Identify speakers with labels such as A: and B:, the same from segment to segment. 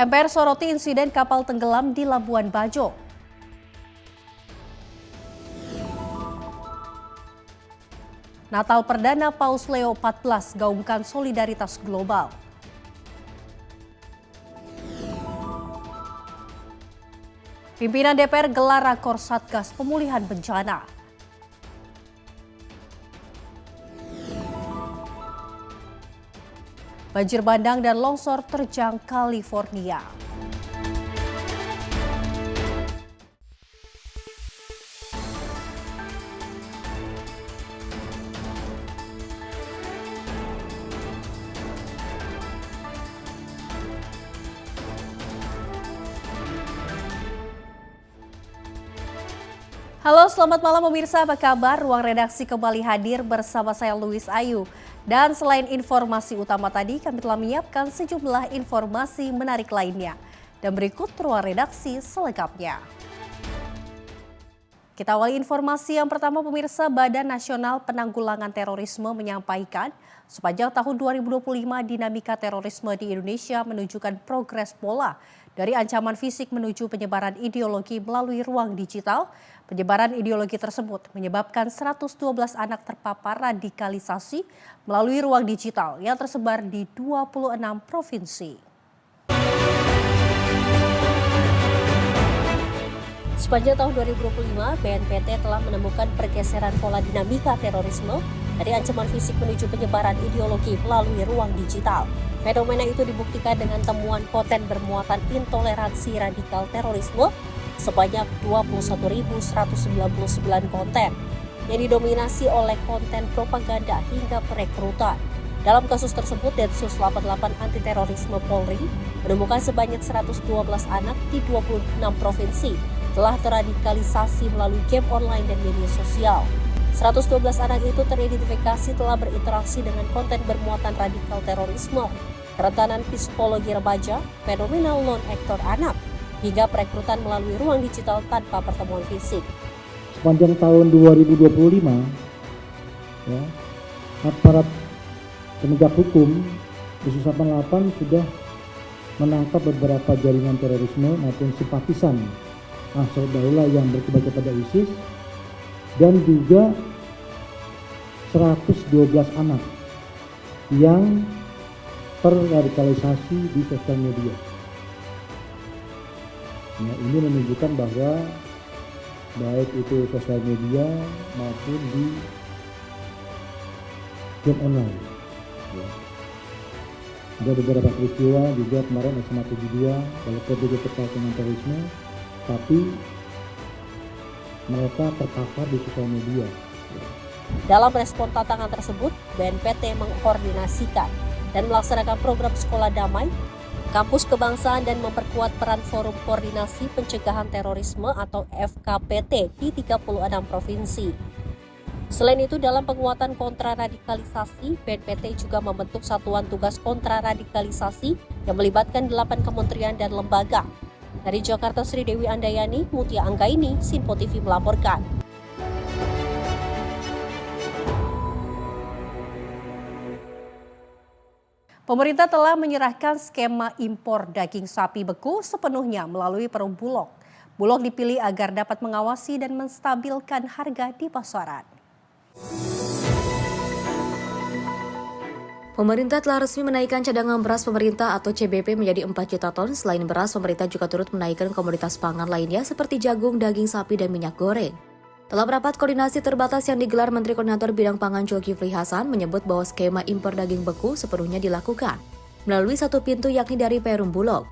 A: MPR soroti insiden kapal tenggelam di Labuan Bajo. Natal perdana Paus Leo XIV gaungkan solidaritas global. Pimpinan DPR gelar rakor Satgas Pemulihan Bencana. Banjir bandang dan longsor terjang California. Halo, selamat malam pemirsa, apa kabar? Ruang redaksi kembali hadir bersama saya Luis Ayu. Dan selain informasi utama tadi, kami telah menyiapkan sejumlah informasi menarik lainnya. Dan berikut ruang redaksi selengkapnya. Kita awali informasi yang pertama pemirsa, Badan Nasional Penanggulangan Terorisme menyampaikan sepanjang tahun 2025 dinamika terorisme di Indonesia menunjukkan progres pola dari ancaman fisik menuju penyebaran ideologi melalui ruang digital. Penyebaran ideologi tersebut menyebabkan 112 anak terpapar radikalisasi melalui ruang digital yang tersebar di 26 provinsi. Sepanjang tahun 2025, BNPT telah menemukan pergeseran pola dinamika terorisme dari ancaman fisik menuju penyebaran ideologi melalui ruang digital. Fenomena itu dibuktikan dengan temuan konten bermuatan intoleransi radikal terorisme sebanyak 21.199 konten yang didominasi oleh konten propaganda hingga perekrutan. Dalam kasus tersebut, Densus 88 Anti Terorisme Polri menemukan sebanyak 112 anak di 26 provinsi telah teradikalisasi melalui game online dan media sosial. 112 anak itu teridentifikasi telah berinteraksi dengan konten bermuatan radikal terorisme, kerentanan psikologi remaja, fenomena lone actor anak, hingga perekrutan melalui ruang digital tanpa pertemuan fisik.
B: Sepanjang tahun 2025, aparat penegak hukum Densus 88 sudah menangkap beberapa jaringan terorisme maupun simpatisan Ansar Daulah yang berkiblat kepada ISIS dan juga 112 anak yang terradikalisasi di sosial media. Nah, ini menunjukkan bahwa baik itu sosial media maupun di game online. Ya. Ada beberapa peristiwa juga kemarin SMA 72 walaupun juga terkait dengan terorisme, tapi mereka terpapar di sosial media. Ya.
A: Dalam respon tantangan tersebut, BNPT mengkoordinasikan dan melaksanakan program sekolah damai, kampus kebangsaan dan memperkuat peran Forum Koordinasi Pencegahan Terorisme atau FKPT di 36 provinsi. Selain itu, dalam penguatan kontraradikalisasi, BNPT juga membentuk satuan tugas kontraradikalisasi yang melibatkan 8 kementerian dan lembaga. Dari Jakarta, Sri Dewi Andayani, Mutia Anggaini, Sinpo TV melaporkan. Pemerintah telah menyerahkan skema impor daging sapi beku sepenuhnya melalui Perum Bulog. Bulog dipilih agar dapat mengawasi dan menstabilkan harga di pasaran.
C: Pemerintah telah resmi menaikkan cadangan beras pemerintah atau CBP menjadi 4 juta ton. Selain beras, pemerintah juga turut menaikkan komoditas pangan lainnya seperti jagung, daging sapi, dan minyak goreng. Dalam rapat koordinasi terbatas yang digelar, Menteri Koordinator Bidang Pangan Zulkifli Hasan menyebut bahwa skema impor daging beku sepenuhnya dilakukan melalui satu pintu yakni dari Perum Bulog.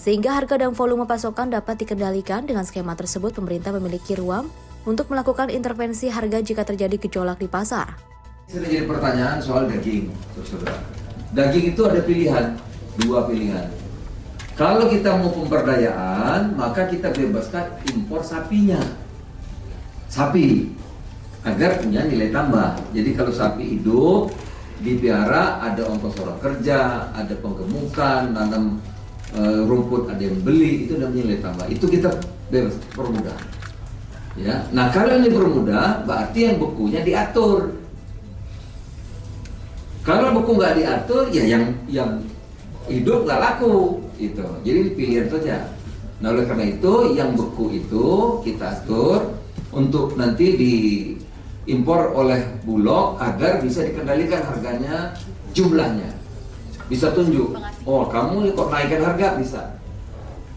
C: Sehingga harga dan volume pasokan dapat dikendalikan. Dengan skema tersebut, pemerintah memiliki ruang untuk melakukan intervensi harga jika terjadi gejolak di pasar.
D: Sering jadi pertanyaan soal daging, saudara. Daging itu ada pilihan, 2 pilihan. Kalau kita mau pemberdayaan, maka kita bebaskan impor sapinya. Sapi, agar punya nilai tambah. Jadi kalau sapi hidup, dipiara, ada ongkos orang kerja, ada penggemukan, nanam rumput ada yang beli, itu namanya nilai tambah. Itu kita bebas, permudah. Ya, nah kalau ini permudah, berarti yang bekunya diatur. Kalau beku nggak diatur, ya yang hidup nggak laku itu. Jadi pilihan saja. Nah oleh karena itu yang beku itu kita atur untuk nanti diimpor oleh Bulog agar bisa dikendalikan harganya, jumlahnya bisa tunjuk. Oh kamu kok naikkan harga bisa.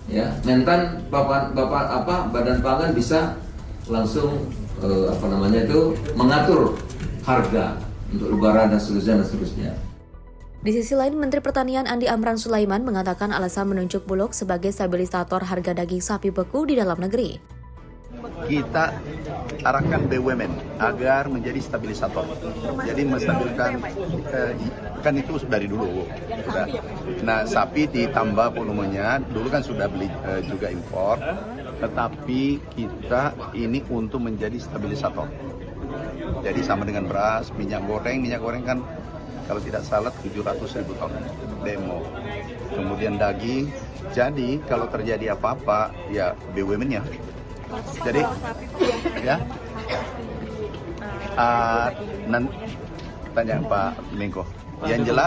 D: Ya, Mentan Badan Pangan bisa langsung mengatur harga untuk lebaran dan seterusnya.
C: Di sisi lain, Menteri Pertanian Andi Amran Sulaiman mengatakan alasan menunjuk Bulog sebagai stabilisator harga daging sapi beku di dalam negeri.
E: Kita arahkan BUMN agar menjadi stabilisator. Jadi menstabilkan, kan itu dari dulu. Nah, sapi ditambah volumenya, dulu kan sudah beli juga impor, tetapi kita ini untuk menjadi stabilisator. Jadi sama dengan beras, minyak goreng kan kalau tidak salah 700.000 ton demo. Kemudian daging, jadi kalau terjadi apa-apa ya BUMN-nya. Jadi ya, tanya Pak Menko. Yang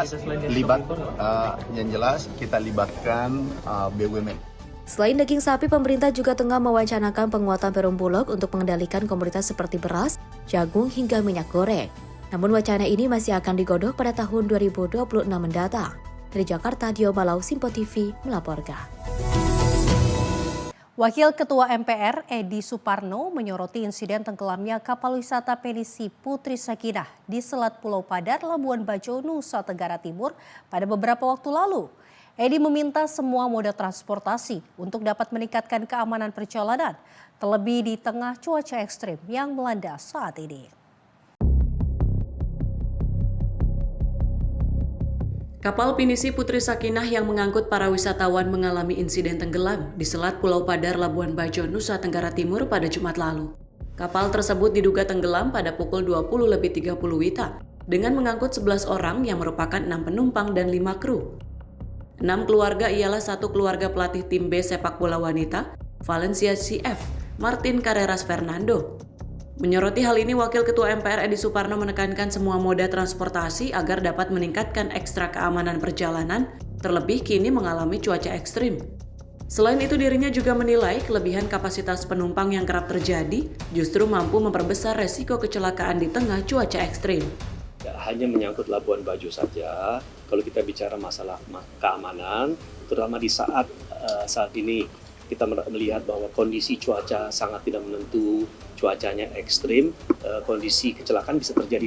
E: jelas kita libatkan BUMN.
C: Selain daging sapi, pemerintah juga tengah mewacanakan penguatan perum Bulog untuk mengendalikan komoditas seperti beras, jagung, hingga minyak goreng. Namun wacana ini masih akan digodok pada tahun 2026 mendatang. Dari Jakarta, Dio Malau, Simpo TV melaporkan.
A: Wakil Ketua MPR Edi Suparno menyoroti insiden tenggelamnya kapal wisata Penisi Putri Sakinah di Selat Pulau Padar, Labuan Bajo, Nusa Tenggara Timur pada beberapa waktu lalu. Edi meminta semua moda transportasi untuk dapat meningkatkan keamanan perjalanan, terlebih di tengah cuaca ekstrim yang melanda saat ini.
F: Kapal pinisi Putri Sakinah yang mengangkut para wisatawan mengalami insiden tenggelam di Selat Pulau Padar, Labuan Bajo, Nusa Tenggara Timur pada Jumat lalu. Kapal tersebut diduga tenggelam pada pukul 20.30 WITA dengan mengangkut 11 orang yang merupakan 6 penumpang dan 5 kru. 6 keluarga ialah 1 keluarga pelatih tim B sepak bola wanita, Valencia CF, Martin Carreras Fernando. Menyoroti hal ini, Wakil Ketua MPR Edi Suparno menekankan semua moda transportasi agar dapat meningkatkan ekstra keamanan perjalanan, terlebih kini mengalami cuaca ekstrim. Selain itu, dirinya juga menilai kelebihan kapasitas penumpang yang kerap terjadi justru mampu memperbesar resiko kecelakaan di tengah cuaca ekstrim.
G: Tidak hanya menyangkut Labuan Bajo saja, kalau kita bicara masalah keamanan, terutama di saat ini kita melihat bahwa kondisi cuaca sangat tidak menentu, cuacanya ekstrim, kondisi kecelakaan bisa terjadi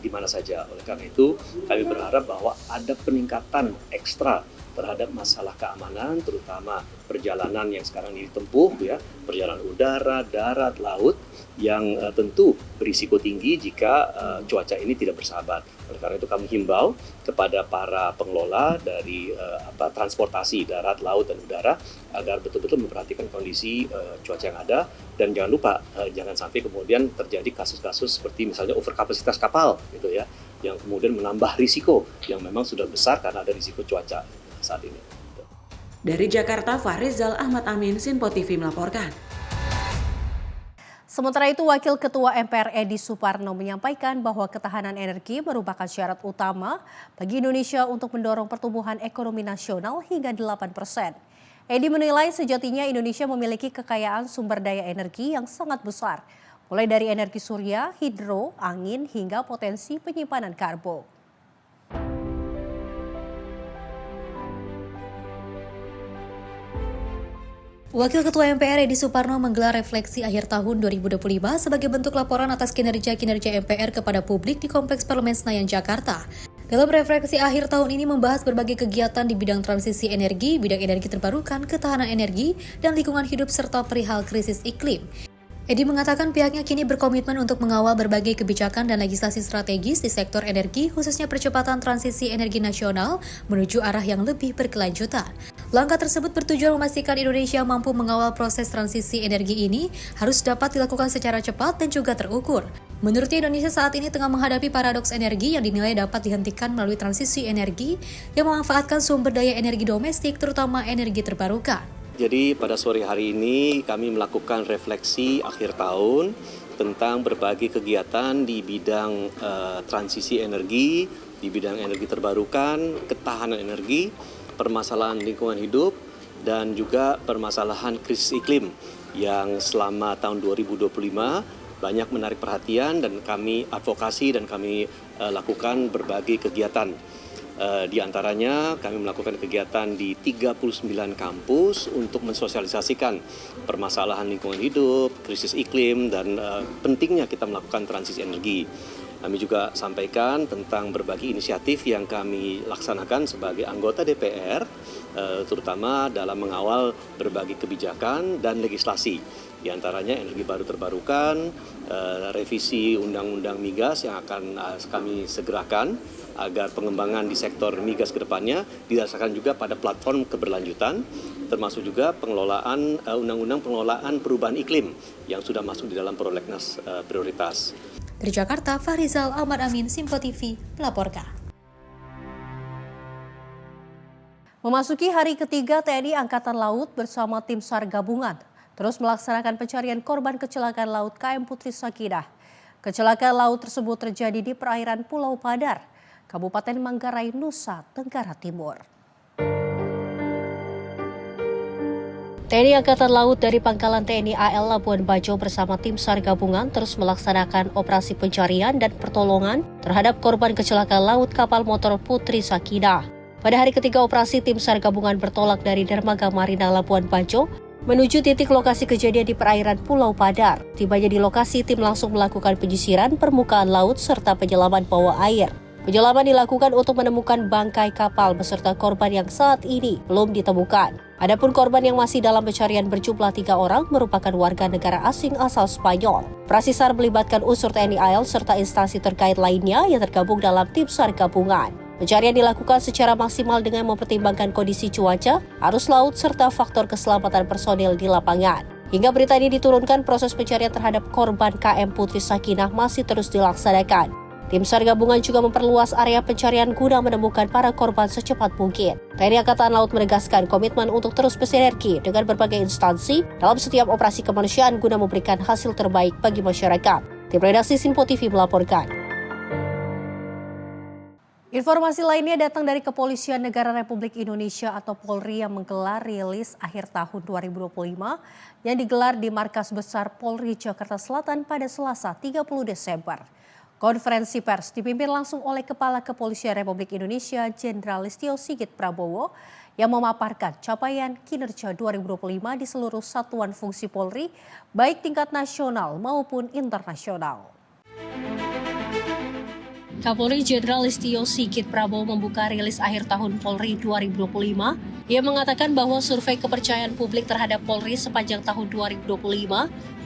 G: di mana saja. Oleh karena itu, kami berharap bahwa ada peningkatan ekstra terhadap masalah keamanan, terutama perjalanan yang sekarang ditempuh, ya, perjalanan udara, darat, laut, yang tentu berisiko tinggi jika cuaca ini tidak bersahabat. Oleh karena itu kami himbau kepada para pengelola dari transportasi darat, laut, dan udara agar betul-betul memperhatikan kondisi cuaca yang ada, dan jangan lupa jangan sampai kemudian terjadi kasus-kasus seperti misalnya overkapasitas kapal gitu ya, yang kemudian menambah risiko yang memang sudah besar karena ada risiko cuaca saat ini.
F: Dari Jakarta, Fahrizal Ahmad Amin, Simpo TV melaporkan.
A: Sementara itu, Wakil Ketua MPR Edi Suparno menyampaikan bahwa ketahanan energi merupakan syarat utama bagi Indonesia untuk mendorong pertumbuhan ekonomi nasional hingga 8%. Edi menilai sejatinya Indonesia memiliki kekayaan sumber daya energi yang sangat besar, mulai dari energi surya, hidro, angin, hingga potensi penyimpanan karbo.
C: Wakil Ketua MPR Edi Suparno menggelar refleksi akhir tahun 2025 sebagai bentuk laporan atas kinerja MPR kepada publik di Kompleks Parlemen Senayan, Jakarta. Dalam refleksi akhir tahun ini membahas berbagai kegiatan di bidang transisi energi, bidang energi terbarukan, ketahanan energi, dan lingkungan hidup serta perihal krisis iklim. Edi mengatakan pihaknya kini berkomitmen untuk mengawal berbagai kebijakan dan legislasi strategis di sektor energi, khususnya percepatan transisi energi nasional menuju arah yang lebih berkelanjutan. Langkah tersebut bertujuan memastikan Indonesia mampu mengawal proses transisi energi ini harus dapat dilakukan secara cepat dan juga terukur. Menurutnya, Indonesia saat ini tengah menghadapi paradoks energi yang dinilai dapat dihentikan melalui transisi energi yang memanfaatkan sumber daya energi domestik, terutama energi terbarukan.
G: Jadi pada sore hari ini kami melakukan refleksi akhir tahun tentang berbagai kegiatan di bidang transisi energi, di bidang energi terbarukan, ketahanan energi, permasalahan lingkungan hidup dan juga permasalahan krisis iklim yang selama tahun 2025 banyak menarik perhatian dan kami advokasi dan kami lakukan berbagai kegiatan. Di antaranya kami melakukan kegiatan di 39 kampus untuk mensosialisasikan permasalahan lingkungan hidup, krisis iklim, dan pentingnya kita melakukan transisi energi. Kami juga sampaikan tentang berbagai inisiatif yang kami laksanakan sebagai anggota DPR, terutama dalam mengawal berbagai kebijakan dan legislasi. Di antaranya energi baru terbarukan, revisi Undang-Undang Migas yang akan kami segerakan agar pengembangan di sektor migas ke depannya didasarkan juga pada platform keberlanjutan, termasuk juga pengelolaan Undang-Undang Pengelolaan Perubahan Iklim yang sudah masuk di dalam prolegnas prioritas.
C: Dari Jakarta, Farizal Ahmad Amin, Simpo TV, melaporkan.
A: Memasuki hari ketiga, TNI Angkatan Laut bersama tim SAR gabungan terus melaksanakan pencarian korban kecelakaan laut KM Putri Sakinah. Kecelakaan laut tersebut terjadi di perairan Pulau Padar, Kabupaten Manggarai, Nusa Tenggara Timur. TNI Angkatan Laut dari Pangkalan TNI AL Labuan Bajo bersama tim SAR gabungan terus melaksanakan operasi pencarian dan pertolongan terhadap korban kecelakaan laut kapal motor Putri Sakinah. Pada hari ketiga operasi, tim SAR gabungan bertolak dari Dermaga Marina Labuan Bajo menuju titik lokasi kejadian di perairan Pulau Padar. Tibanya di lokasi, tim langsung melakukan penyisiran permukaan laut serta penyelaman bawah air. Penyelaman dilakukan untuk menemukan bangkai kapal beserta korban yang saat ini belum ditemukan. Adapun korban yang masih dalam pencarian berjumlah 3 orang merupakan warga negara asing asal Spanyol. Operasi SAR melibatkan unsur TNI AL serta instansi terkait lainnya yang tergabung dalam tim SAR gabungan. Pencarian dilakukan secara maksimal dengan mempertimbangkan kondisi cuaca, arus laut, serta faktor keselamatan personil di lapangan. Hingga berita ini diturunkan, proses pencarian terhadap korban KM Putri Sakinah masih terus dilaksanakan. Tim SAR gabungan juga memperluas area pencarian guna menemukan para korban secepat mungkin. TNI Angkatan Laut menegaskan komitmen untuk terus bersinergi dengan berbagai instansi dalam setiap operasi kemanusiaan guna memberikan hasil terbaik bagi masyarakat. Tim redaksi Simpo TV melaporkan. Informasi lainnya datang dari Kepolisian Negara Republik Indonesia atau Polri yang menggelar rilis akhir tahun 2025 yang digelar di Markas Besar Polri Jakarta Selatan pada Selasa 30 Desember. Konferensi pers dipimpin langsung oleh Kepala Kepolisian Republik Indonesia Jenderal Listio Sigit Prabowo yang memaparkan capaian kinerja 2025 di seluruh satuan fungsi Polri baik tingkat nasional maupun internasional. Kapolri Jenderal Listio Sigit Prabowo membuka rilis akhir tahun Polri 2025. Ia mengatakan bahwa survei kepercayaan publik terhadap Polri sepanjang tahun 2025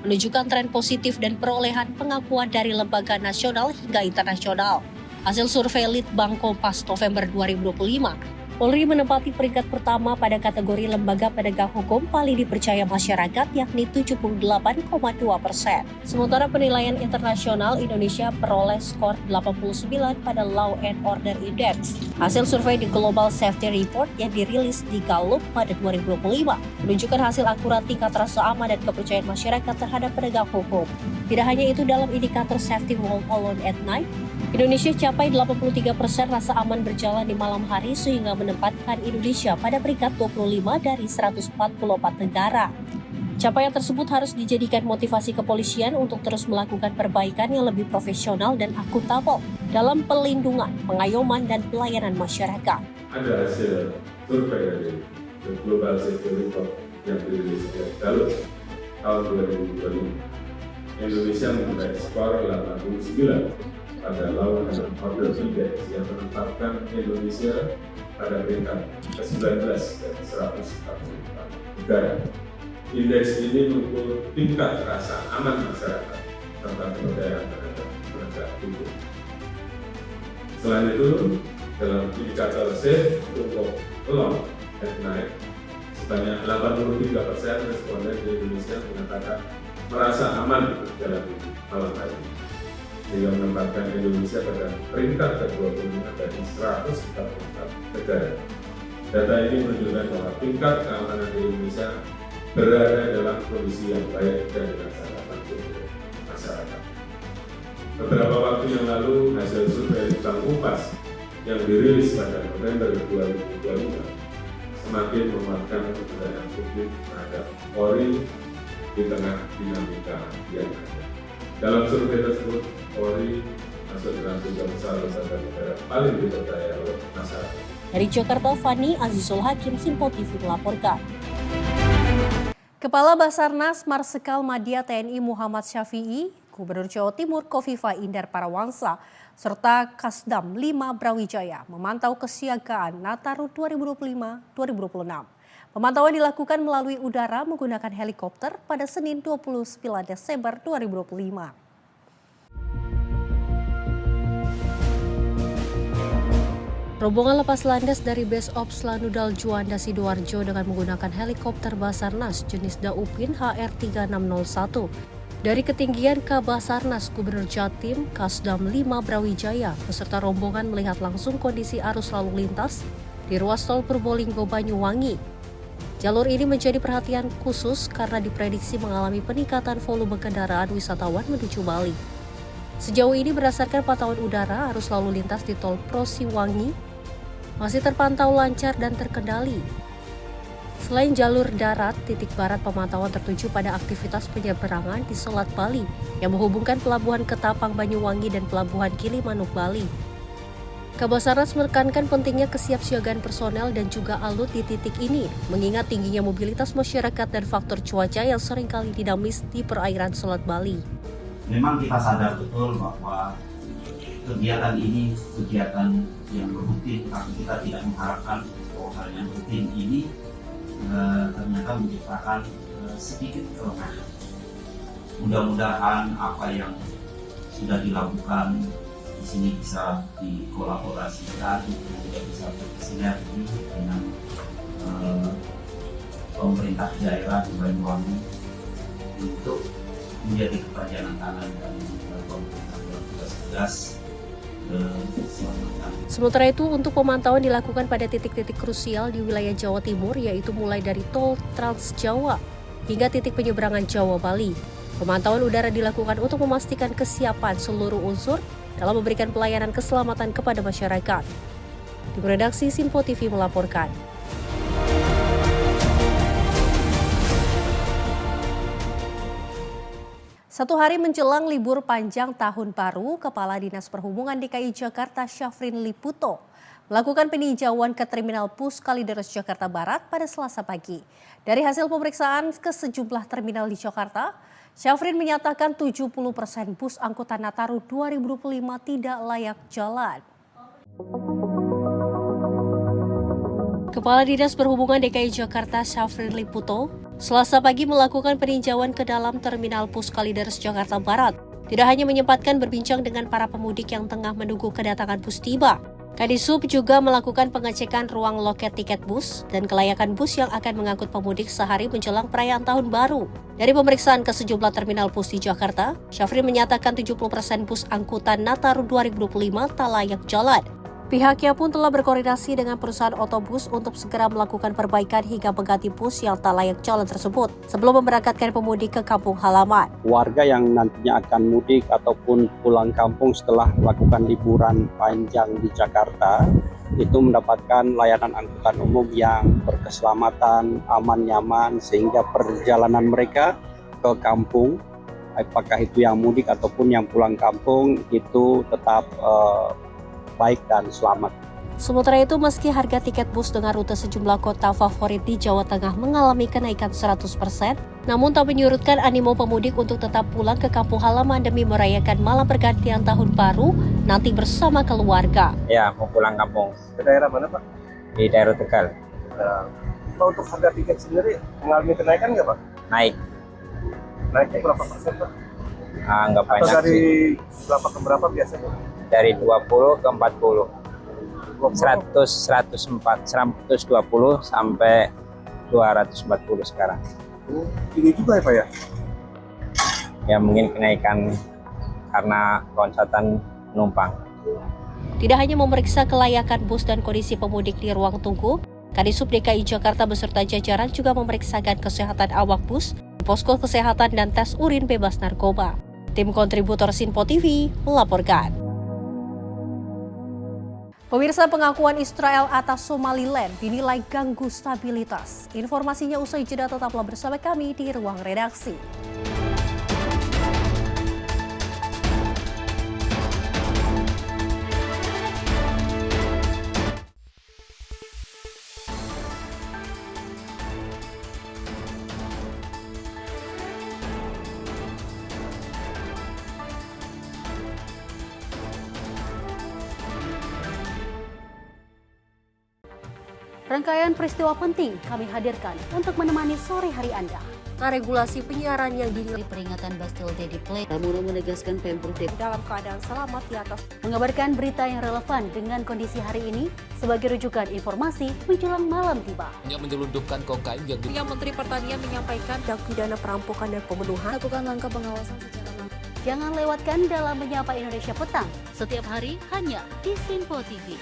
A: menunjukkan tren positif dan perolehan pengakuan dari lembaga nasional hingga internasional. Hasil survei Litbang Kompas November 2025, Polri menempati peringkat pertama pada kategori lembaga penegak hukum paling dipercaya masyarakat yakni 78,2%. Sementara penilaian internasional, Indonesia peroleh skor 89 pada Law and Order Index. Hasil survei di Global Safety Report yang dirilis di Gallup pada 2025 menunjukkan hasil akurat tingkat rasa aman dan kepercayaan masyarakat terhadap penegak hukum. Tidak hanya itu, dalam indikator Safety Walk Alone at Night, Indonesia capai 83% rasa aman berjalan di malam hari sehingga menempatkan Indonesia pada peringkat 25 dari 144 negara. Capaian tersebut harus dijadikan motivasi kepolisian untuk terus melakukan perbaikan yang lebih profesional dan akuntabel dalam pelindungan, pengayoman, dan pelayanan masyarakat.
H: Ada hasil survei dari Global Safety Report yang dirilis oleh Gallup tahun 2025. Indonesia mempunyai skor 89 pada Law and Order Index yang menetapkan Indonesia pada peringkat ke-19 dari 144 negara. Indeks ini mengukur tingkat rasa aman masyarakat serta kepercayaan terhadap penegak hukum. Selain itu, dalam indikator Safe Walk Alone at Night, sebanyak 83% responden di Indonesia menyatakan merasa aman berjalan di malam hari, sehingga menempatkan Indonesia pada peringkat ke-25 dari 144 negara. Data ini menunjukkan bahwa tingkat keamanan di Indonesia berada dalam kondisi yang baik dan dirasakan oleh masyarakat. Beberapa waktu yang lalu, hasil survei Litbang Kompas yang dirilis pada November 2025 semakin menguatkan kepercayaan publik terhadap Polri di tengah dinamika yang ada. Dalam survei tersebut, Polri masuk dalam 3 besar lembaga negara paling dipercaya oleh masyarakat.
A: Dari Jakarta, Fani Azizul Hakim, Simpo TV melaporkan.
I: Kepala Basarnas Marsikal Madya TNI Muhammad Syafi'i, Gubernur Jawa Timur Khofifah Indar Parawansa, serta Kasdam 5 Brawijaya memantau kesiagaan Nataru 2025-2026. Pemantauan dilakukan melalui udara menggunakan helikopter pada Senin 29 Desember 2025.
A: Rombongan lepas landas dari Base Ops Lanudal Juanda Sidoarjo dengan menggunakan helikopter Basarnas jenis Dauphin HR-3601. Dari ketinggian Kabasarnas, Gubernur Jatim, Kasdam 5 Brawijaya, beserta rombongan melihat langsung kondisi arus lalu lintas di ruas tol Purbolinggo Banyuwangi. Jalur ini menjadi perhatian khusus karena diprediksi mengalami peningkatan volume kendaraan wisatawan menuju Bali. Sejauh ini berdasarkan pantauan udara, arus lalu lintas di tol Prosiwangi masih terpantau lancar dan terkendali. Selain jalur darat, titik barat pemantauan tertuju pada aktivitas penyeberangan di Selat Bali yang menghubungkan Pelabuhan Ketapang Banyuwangi dan Pelabuhan Gilimanuk Bali. Kabasarnas menekankan pentingnya kesiapsiagaan personel dan juga alut di titik ini, mengingat tingginya mobilitas masyarakat dan faktor cuaca yang seringkali dinamis di perairan Selat Bali.
J: Memang kita sadar betul bahwa kegiatan ini kegiatan yang rutin, tapi kita tidak mengharapkan bahwa hal yang rutin ini ternyata menciptakan sedikit kelemahan. Mudah-mudahan apa yang sudah dilakukan di sini bisa dikolaborasikan, juga bisa bersinergi dengan pemerintah daerah di Banyuwangi untuk menjadi kepanjangan tangan dan pemerintah dalam tugas-tugas.
A: Sementara itu, untuk pemantauan dilakukan pada titik-titik krusial di wilayah Jawa Timur, yaitu mulai dari tol Trans Jawa hingga titik penyeberangan Jawa Bali. Pemantauan udara dilakukan untuk memastikan kesiapan seluruh unsur dalam memberikan pelayanan keselamatan kepada masyarakat. Tim redaksi Simpo TV melaporkan.
I: Satu hari menjelang libur panjang tahun baru, Kepala Dinas Perhubungan DKI Jakarta Syafrin Liputo melakukan peninjauan ke Terminal Bus Kalideres Jakarta Barat pada Selasa pagi. Dari hasil pemeriksaan ke sejumlah terminal di Jakarta, Syafrin menyatakan 70% bus angkutan Nataru 2025 tidak layak jalan.
A: Kepala Dinas Perhubungan DKI Jakarta Syafrin Liputo Selasa pagi melakukan peninjauan ke dalam Terminal Bus Kalideres Jakarta Barat. Tidak hanya menyempatkan berbincang dengan para pemudik yang tengah menunggu kedatangan bus tiba, Kadisub juga melakukan pengecekan ruang loket tiket bus dan kelayakan bus yang akan mengangkut pemudik sehari menjelang perayaan Tahun Baru. Dari pemeriksaan ke sejumlah terminal bus di Jakarta, Syafrin menyatakan 70% bus angkutan Nataru 2025 tak layak jalan. Pihaknya pun telah berkoordinasi dengan perusahaan otobus untuk segera melakukan perbaikan hingga mengganti bus yang tak layak jalan tersebut sebelum memberangkatkan pemudik ke kampung halaman.
K: Warga yang nantinya akan mudik ataupun pulang kampung setelah melakukan liburan panjang di Jakarta itu mendapatkan layanan angkutan umum yang berkeselamatan, aman, nyaman, sehingga perjalanan mereka ke kampung, apakah itu yang mudik ataupun yang pulang kampung, itu tetap baik dan selamat.
A: Sementara itu, meski harga tiket bus dengan rute sejumlah kota favorit di Jawa Tengah mengalami kenaikan 100%, namun tak menyurutkan animo pemudik untuk tetap pulang ke kampung halaman demi merayakan malam pergantian tahun baru nanti bersama keluarga.
L: Ya, mau pulang kampung.
K: Ke daerah mana, Pak?
L: Di daerah Tegal.
K: Pak, untuk harga tiket sendiri mengalami kenaikan nggak, Pak?
L: Naik.
K: Naiknya berapa persen, Pak?
L: Nggak banyak sih.
K: Atau dari berapa ke berapa biasanya?
L: Dari 20 ke 40. 120 sampai 240 sekarang.
K: Ini juga ya, Pak ya?
L: Ya mungkin kenaikan karena loncatan penumpang.
A: Tidak hanya memeriksa kelayakan bus dan kondisi pemudik di ruang tunggu, Kadisub DKI Jakarta beserta jajaran juga memeriksakan kesehatan awak bus, posko kesehatan dan tes urin bebas narkoba. Tim kontributor Simpo TV melaporkan.
I: Pemirsa, pengakuan Israel atas Somaliland dinilai ganggu stabilitas. Informasinya usai jeda, tetaplah bersama kami di Ruang Redaksi. Rangkaian peristiwa penting kami hadirkan untuk menemani sore hari Anda.
A: Regulasi penyiaran yang dinilai
C: Peringatan Bastille Day di Play.
F: Pramono menegaskan Pemprov DKI
A: dalam keadaan selamat di atas
I: Mengabarkan berita yang relevan dengan kondisi hari ini sebagai rujukan informasi menjelang malam tiba.
M: Yang menyelundupkan kokain yang
A: Menteri Pertanian menyampaikan tindak pidana perampokan dan pembunuhan.
C: Lakukan langkah pengawasan secara langsung.
I: Jangan lewatkan dalam Menyapa Indonesia Petang.
C: Setiap hari hanya di Simpo TV.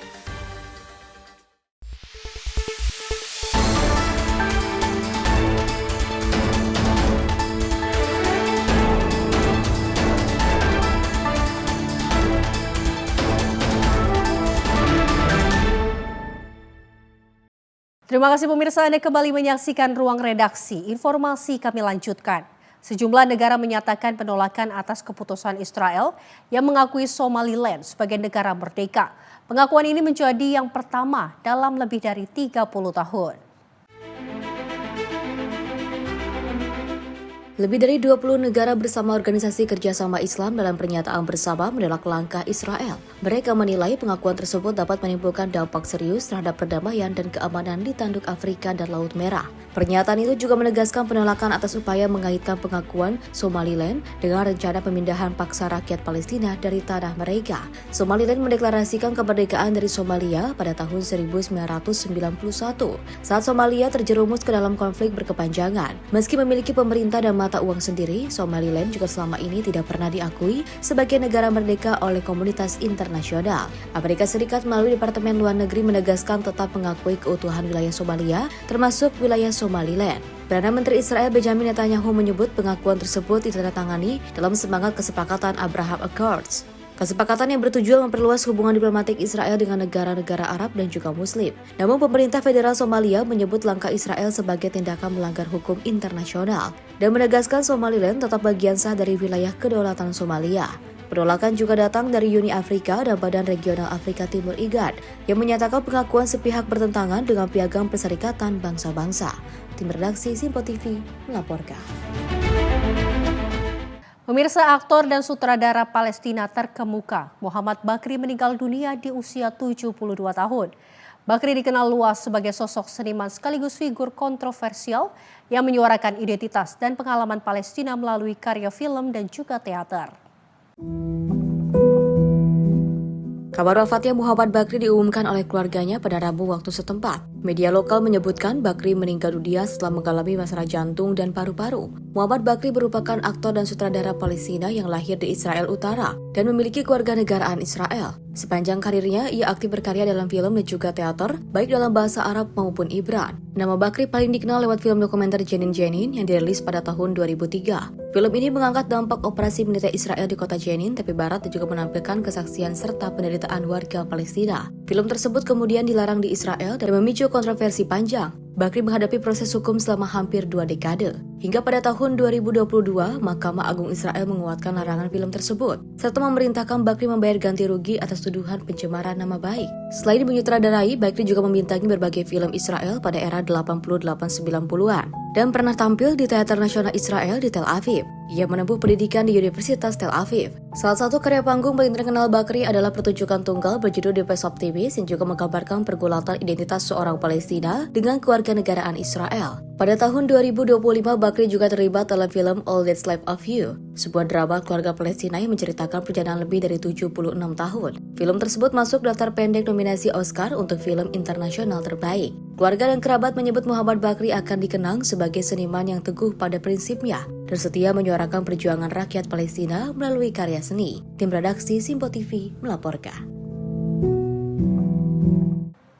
I: Terima kasih pemirsa, Anda kembali menyaksikan Ruang Redaksi. Informasi kami lanjutkan. Sejumlah negara menyatakan penolakan atas keputusan Israel yang mengakui Somaliland sebagai negara merdeka. Pengakuan ini menjadi yang pertama dalam lebih dari 30 tahun.
C: Lebih dari 20 negara bersama Organisasi Kerjasama Islam dalam pernyataan bersama menolak langkah Israel. Mereka menilai pengakuan tersebut dapat menimbulkan dampak serius terhadap perdamaian dan keamanan di Tanduk Afrika dan Laut Merah. Pernyataan itu juga menegaskan penolakan atas upaya mengaitkan pengakuan Somaliland dengan rencana pemindahan paksa rakyat Palestina dari tanah mereka. Somaliland mendeklarasikan kemerdekaan dari Somalia pada tahun 1991 saat Somalia terjerumus ke dalam konflik berkepanjangan. Meski memiliki pemerintah dan mata uang sendiri, Somaliland juga selama ini tidak pernah diakui sebagai negara merdeka oleh komunitas internasional. Amerika Serikat melalui Departemen Luar Negeri menegaskan tetap mengakui keutuhan wilayah Somalia, termasuk wilayah Somaliland. Perdana Menteri Israel Benjamin Netanyahu menyebut pengakuan tersebut ditandatangani dalam semangat kesepakatan Abraham Accords. Kesepakatan yang bertujuan memperluas hubungan diplomatik Israel dengan negara-negara Arab dan juga Muslim. Namun pemerintah federal Somalia menyebut langkah Israel sebagai tindakan melanggar hukum internasional dan menegaskan Somaliland tetap bagian sah dari wilayah kedaulatan Somalia. Penolakan juga datang dari Uni Afrika dan Badan Regional Afrika Timur IGAD yang menyatakan pengakuan sepihak bertentangan dengan Piagam Perserikatan Bangsa-Bangsa. Tim redaksi Simpo TV melaporkan.
I: Pemirsa, aktor dan sutradara Palestina terkemuka Muhammad Bakri meninggal dunia di usia 72 tahun. Bakri dikenal luas sebagai sosok seniman sekaligus figur kontroversial yang menyuarakan identitas dan pengalaman Palestina melalui karya film dan juga teater.
C: Kabar wafatnya Muhammad Bakri diumumkan oleh keluarganya pada Rabu waktu setempat. Media lokal menyebutkan Bakri meninggal dunia setelah mengalami masalah jantung dan paru-paru. Muhammad Bakri merupakan aktor dan sutradara Palestina yang lahir di Israel Utara dan memiliki kewarganegaraan Israel. Sepanjang karirnya, ia aktif berkarya dalam film dan juga teater, baik dalam bahasa Arab maupun Ibran. Nama Bakri paling dikenal lewat film dokumenter Jenin Jenin yang dirilis pada tahun 2003. Film ini mengangkat dampak operasi militer Israel di kota Jenin, tepi barat, dan juga menampilkan kesaksian serta penderitaan warga Palestina. Film tersebut kemudian dilarang di Israel dan memicu kontroversi panjang. Bakri menghadapi proses hukum selama hampir 2 dekade. Hingga pada tahun 2022, Mahkamah Agung Israel menguatkan larangan film tersebut, serta memerintahkan Bakri membayar ganti rugi atas tuduhan pencemaran nama baik. Selain menyutradarai, Bakri juga membintangi berbagai film Israel pada era 88-90-an dan pernah tampil di Teater Nasional Israel di Tel Aviv. Ia menempuh pendidikan di Universitas Tel Aviv. Salah satu karya panggung paling terkenal Bakri adalah pertunjukan tunggal berjudul The Best Optimist yang juga menggambarkan pergulatan identitas seorang Palestina dengan kewarganegaraan Israel. Pada tahun 2025, Bakri juga terlibat dalam film All That's Left of You, sebuah drama keluarga Palestina yang menceritakan perjalanan lebih dari 76 tahun. Film tersebut masuk daftar pendek nominasi Oscar untuk film internasional terbaik. Keluarga dan kerabat menyebut Muhammad Bakri akan dikenang sebagai seniman yang teguh pada prinsipnya dan setia menyuarakan perjuangan rakyat Palestina melalui karya seni. Tim redaksi Simpo TV melaporkan.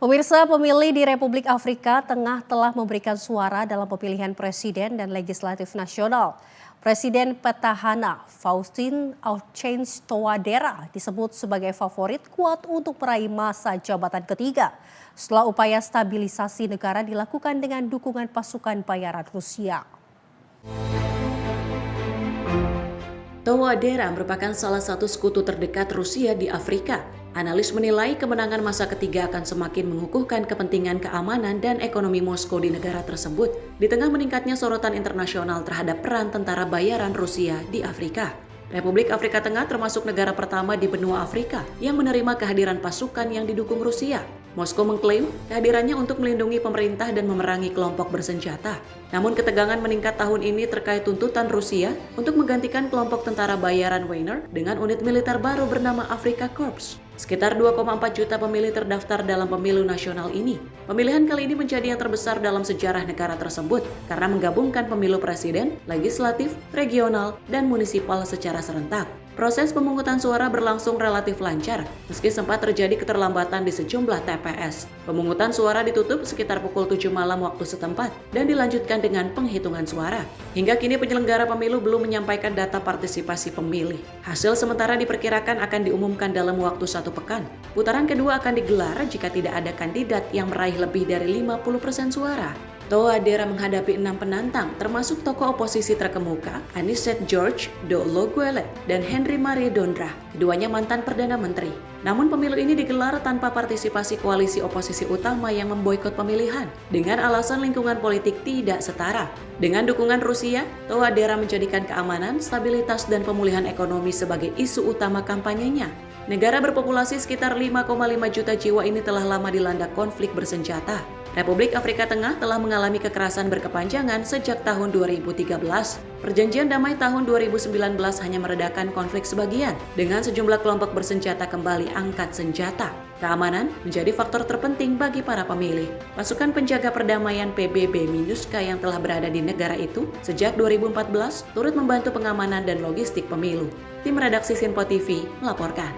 I: Pemirsa, pemilih di Republik Afrika Tengah telah memberikan suara dalam pemilihan presiden dan legislatif nasional. Presiden petahana Faustin Archange Touadera disebut sebagai favorit kuat untuk meraih masa jabatan ketiga setelah upaya stabilisasi negara dilakukan dengan dukungan pasukan bayaran Rusia.
F: Touadera merupakan salah satu sekutu terdekat Rusia di Afrika. Analis menilai kemenangan masa ketiga akan semakin mengukuhkan kepentingan keamanan dan ekonomi Moskow di negara tersebut, di tengah meningkatnya sorotan internasional terhadap peran tentara bayaran Rusia di Afrika. Republik Afrika Tengah termasuk negara pertama di benua Afrika yang menerima kehadiran pasukan yang didukung Rusia. Moskow mengklaim kehadirannya untuk melindungi pemerintah dan memerangi kelompok bersenjata. Namun ketegangan meningkat tahun ini terkait tuntutan Rusia untuk menggantikan kelompok tentara bayaran Wagner dengan unit militer baru bernama Afrika Korps. Sekitar 2,4 juta pemilih terdaftar dalam pemilu nasional ini. Pemilihan kali ini menjadi yang terbesar dalam sejarah negara tersebut karena menggabungkan pemilu presiden, legislatif, regional, dan munisipal secara serentak. Proses pemungutan suara berlangsung relatif lancar, meski sempat terjadi keterlambatan di sejumlah TPS. Pemungutan suara ditutup sekitar pukul 7 malam waktu setempat dan dilanjutkan dengan penghitungan suara. Hingga kini penyelenggara pemilu belum menyampaikan data partisipasi pemilih. Hasil sementara diperkirakan akan diumumkan dalam waktu 1 pekan. Putaran kedua akan digelar jika tidak ada kandidat yang meraih lebih dari 50% suara. Touadera menghadapi 6 penantang, termasuk tokoh oposisi terkemuka, Aniset George Dologuelet dan Henry Marie Dondra, keduanya mantan Perdana Menteri. Namun pemilu ini digelar tanpa partisipasi koalisi oposisi utama yang memboikot pemilihan, dengan alasan lingkungan politik tidak setara. Dengan dukungan Rusia, Touadera menjadikan keamanan, stabilitas, dan pemulihan ekonomi sebagai isu utama kampanyenya. Negara berpopulasi sekitar 5,5 juta jiwa ini telah lama dilanda konflik bersenjata. Republik Afrika Tengah telah mengalami kekerasan berkepanjangan sejak tahun 2013. Perjanjian damai tahun 2019 hanya meredakan konflik sebagian, dengan sejumlah kelompok bersenjata kembali angkat senjata. Keamanan menjadi faktor terpenting bagi para pemilih. Pasukan penjaga perdamaian PBB MINUSCA yang telah berada di negara itu sejak 2014 turut membantu pengamanan dan logistik pemilu. Tim redaksi Sinpo TV melaporkan.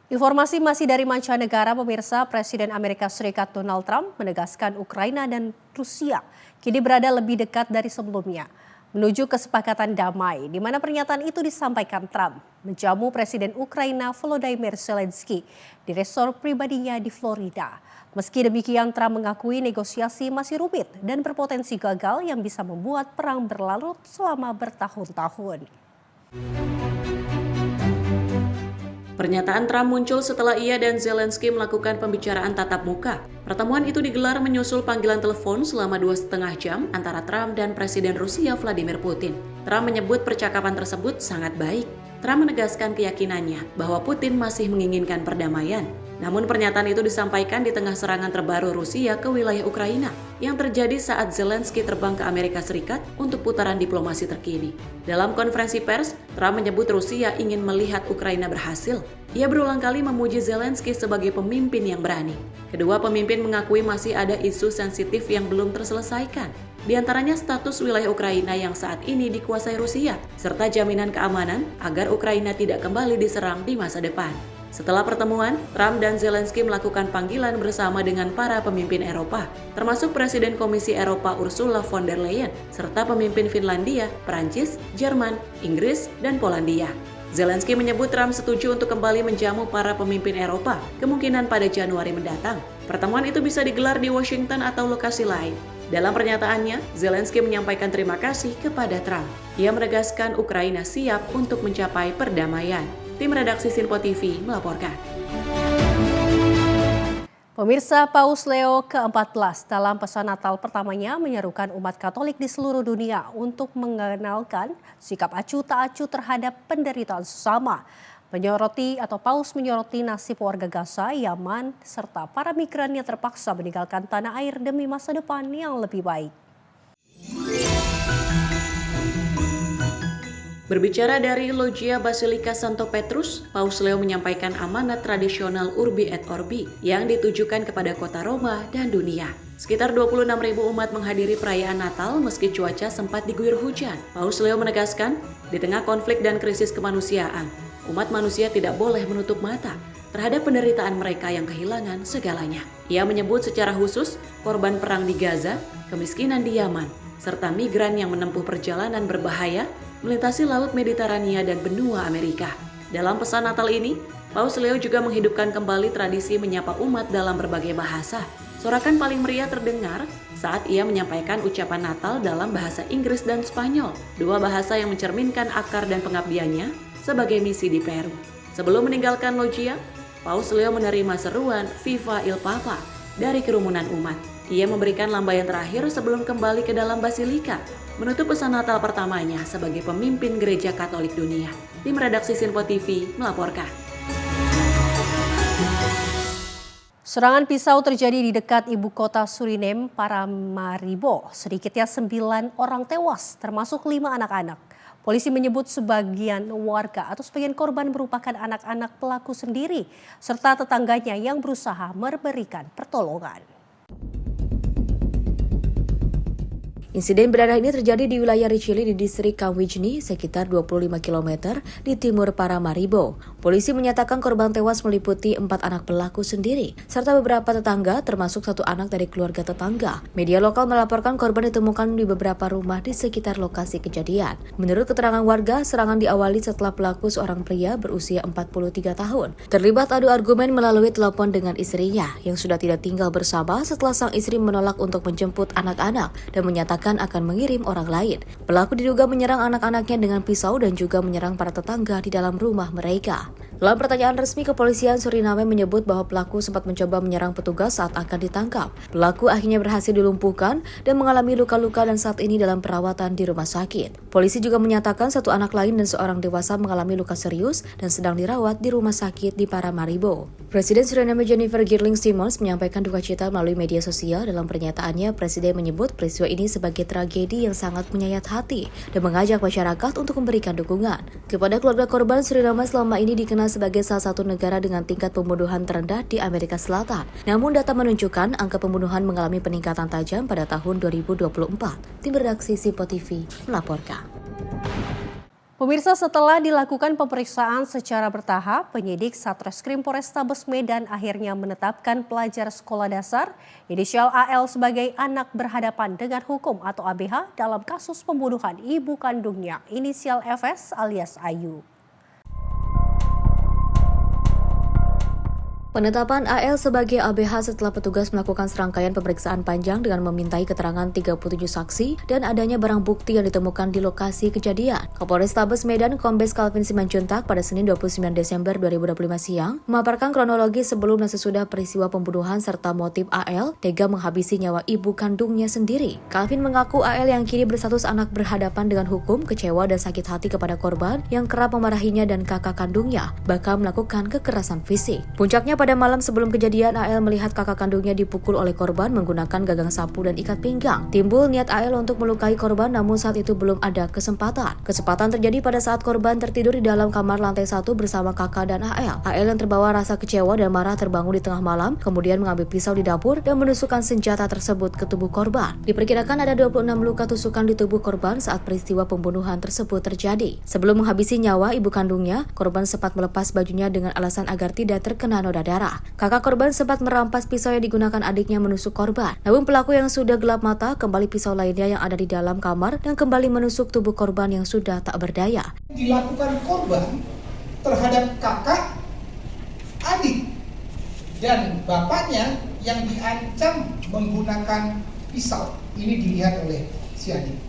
I: Informasi masih dari mancanegara, pemirsa. Presiden Amerika Serikat Donald Trump menegaskan Ukraina dan Rusia kini berada lebih dekat dari sebelumnya menuju kesepakatan damai, di mana pernyataan itu disampaikan Trump menjamu Presiden Ukraina Volodymyr Zelensky di resort pribadinya di Florida. Meski demikian, Trump mengakui negosiasi masih rumit dan berpotensi gagal yang bisa membuat perang berlarut selama bertahun-tahun.
F: Pernyataan Trump muncul setelah ia dan Zelensky melakukan pembicaraan tatap muka. Pertemuan itu digelar menyusul panggilan telepon selama 2,5 jam antara Trump dan Presiden Rusia Vladimir Putin. Trump menyebut percakapan tersebut sangat baik. Trump menegaskan keyakinannya bahwa Putin masih menginginkan perdamaian. Namun pernyataan itu disampaikan di tengah serangan terbaru Rusia ke wilayah Ukraina yang terjadi saat Zelensky terbang ke Amerika Serikat untuk putaran diplomasi terkini. Dalam konferensi pers, Trump menyebut Rusia ingin melihat Ukraina berhasil. Ia berulang kali memuji Zelensky sebagai pemimpin yang berani. Kedua pemimpin mengakui masih ada isu sensitif yang belum terselesaikan. Di antaranya status wilayah Ukraina yang saat ini dikuasai Rusia, serta jaminan keamanan agar Ukraina tidak kembali diserang di masa depan. Setelah pertemuan, Trump dan Zelensky melakukan panggilan bersama dengan para pemimpin Eropa, termasuk Presiden Komisi Eropa Ursula von der Leyen, serta pemimpin Finlandia, Prancis, Jerman, Inggris, dan Polandia. Zelensky menyebut Trump setuju untuk kembali menjamu para pemimpin Eropa, kemungkinan pada Januari mendatang. Pertemuan itu bisa digelar di Washington atau lokasi lain. Dalam pernyataannya, Zelensky menyampaikan terima kasih kepada Trump. Ia menegaskan Ukraina siap untuk mencapai perdamaian. Tim redaksi Sinpo TV melaporkan.
I: Pemirsa, Paus Leo ke-14 dalam pesan Natal pertamanya menyerukan umat Katolik di seluruh dunia untuk mengenalkan sikap acuh tak acuh terhadap penderitaan sesama. Paus menyoroti nasib warga Gaza, Yaman, serta para migran yang terpaksa meninggalkan tanah air demi masa depan yang lebih baik.
F: Berbicara dari Loggia Basilika Santo Petrus, Paus Leo menyampaikan amanat tradisional Urbi et Orbi yang ditujukan kepada kota Roma dan dunia. Sekitar 26.000 umat menghadiri perayaan Natal meski cuaca sempat diguyur hujan. Paus Leo menegaskan, di tengah konflik dan krisis kemanusiaan, umat manusia tidak boleh menutup mata terhadap penderitaan mereka yang kehilangan segalanya. Ia menyebut secara khusus korban perang di Gaza, kemiskinan di Yaman, serta migran yang menempuh perjalanan berbahaya melintasi Laut Mediterania dan benua Amerika. Dalam pesan Natal ini, Paus Leo juga menghidupkan kembali tradisi menyapa umat dalam berbagai bahasa. Sorakan paling meriah terdengar saat ia menyampaikan ucapan Natal dalam bahasa Inggris dan Spanyol, dua bahasa yang mencerminkan akar dan pengabdiannya sebagai misi di Peru. Sebelum meninggalkan loggia, Paus Leo menerima seruan Viva il Papa dari kerumunan umat. Ia memberikan lambaian terakhir sebelum kembali ke dalam basilika, menutup pesan Natal pertamanya sebagai pemimpin Gereja Katolik Dunia. Tim redaksi Sinpo TV melaporkan.
I: Serangan pisau terjadi di dekat ibu kota Suriname, Paramaribo. Sedikitnya 9 orang tewas, termasuk 5 anak-anak. Polisi menyebut sebagian warga atau sebagian korban merupakan anak-anak pelaku sendiri, serta tetangganya yang berusaha memberikan pertolongan.
C: Insiden berdarah ini terjadi di wilayah Richili di distrik Kawijni, sekitar 25 km di timur Paramaribo. Polisi menyatakan korban tewas meliputi 4 anak pelaku sendiri, serta beberapa tetangga termasuk 1 anak dari keluarga tetangga. Media lokal melaporkan korban ditemukan di beberapa rumah di sekitar lokasi kejadian. Menurut keterangan warga, serangan diawali setelah pelaku seorang pria berusia 43 tahun. Terlibat adu argumen melalui telepon dengan istrinya yang sudah tidak tinggal bersama setelah sang istri menolak untuk menjemput anak-anak dan menyatakan akan mengirim orang lain. Pelaku diduga menyerang anak-anaknya dengan pisau dan juga menyerang para tetangga di dalam rumah mereka. Dalam pertanyaan resmi, kepolisian Suriname menyebut bahwa pelaku sempat mencoba menyerang petugas saat akan ditangkap. Pelaku akhirnya berhasil dilumpuhkan dan mengalami luka-luka dan saat ini dalam perawatan di rumah sakit. Polisi juga menyatakan 1 anak lain dan seorang dewasa mengalami luka serius dan sedang dirawat di rumah sakit di Paramaribo. Presiden Suriname Jennifer Girling Simons menyampaikan duka cita melalui media sosial. Dalam pernyataannya, Presiden menyebut peristiwa ini sebagai tragedi yang sangat menyayat hati dan mengajak masyarakat untuk memberikan dukungan kepada keluarga korban. Suriname selama ini dikenal sebagai salah satu negara dengan tingkat pembunuhan terendah di Amerika Selatan. Namun data menunjukkan angka pembunuhan mengalami peningkatan tajam pada tahun 2024. Tim redaksi Sinpo TV melaporkan.
I: Pemirsa, setelah dilakukan pemeriksaan secara bertahap, penyidik Satreskrim Polrestabes Medan akhirnya menetapkan pelajar sekolah dasar inisial AL sebagai anak berhadapan dengan hukum atau ABH dalam kasus pembunuhan ibu kandungnya inisial FS alias Ayu.
C: Penetapan AL sebagai ABH setelah petugas melakukan serangkaian pemeriksaan panjang dengan memintai keterangan 37 saksi dan adanya barang bukti yang ditemukan di lokasi kejadian. Kapolres Tabes Medan Kombes Calvin Simanjuntak pada Senin 29 Desember 2025 siang memaparkan kronologi sebelum dan sesudah peristiwa pembunuhan serta motif AL tega menghabisi nyawa ibu kandungnya sendiri. Calvin mengaku AL yang kini berstatus anak berhadapan dengan hukum kecewa dan sakit hati kepada korban yang kerap memarahinya dan kakak kandungnya, bahkan melakukan kekerasan fisik. Puncaknya pada malam sebelum kejadian, AL melihat kakak kandungnya dipukul oleh korban menggunakan gagang sapu dan ikat pinggang. Timbul niat AL untuk melukai korban, namun saat itu belum ada kesempatan. Kesempatan terjadi pada saat korban tertidur di dalam kamar lantai 1 bersama kakak dan AL. AL yang terbawa rasa kecewa dan marah terbangun di tengah malam, kemudian mengambil pisau di dapur dan menusukkan senjata tersebut ke tubuh korban. Diperkirakan ada 26 luka tusukan di tubuh korban saat peristiwa pembunuhan tersebut terjadi. Sebelum menghabisi nyawa ibu kandungnya, korban sempat melepas bajunya dengan alasan agar tidak terkena noda darah. Kakak korban sempat merampas pisau yang digunakan adiknya menusuk korban. Namun pelaku yang sudah gelap mata kembali pisau lainnya yang ada di dalam kamar dan kembali menusuk tubuh korban yang sudah tak berdaya.
N: Dilakukan korban terhadap kakak, adik, dan bapaknya yang diancam menggunakan pisau. Ini dilihat oleh si adik.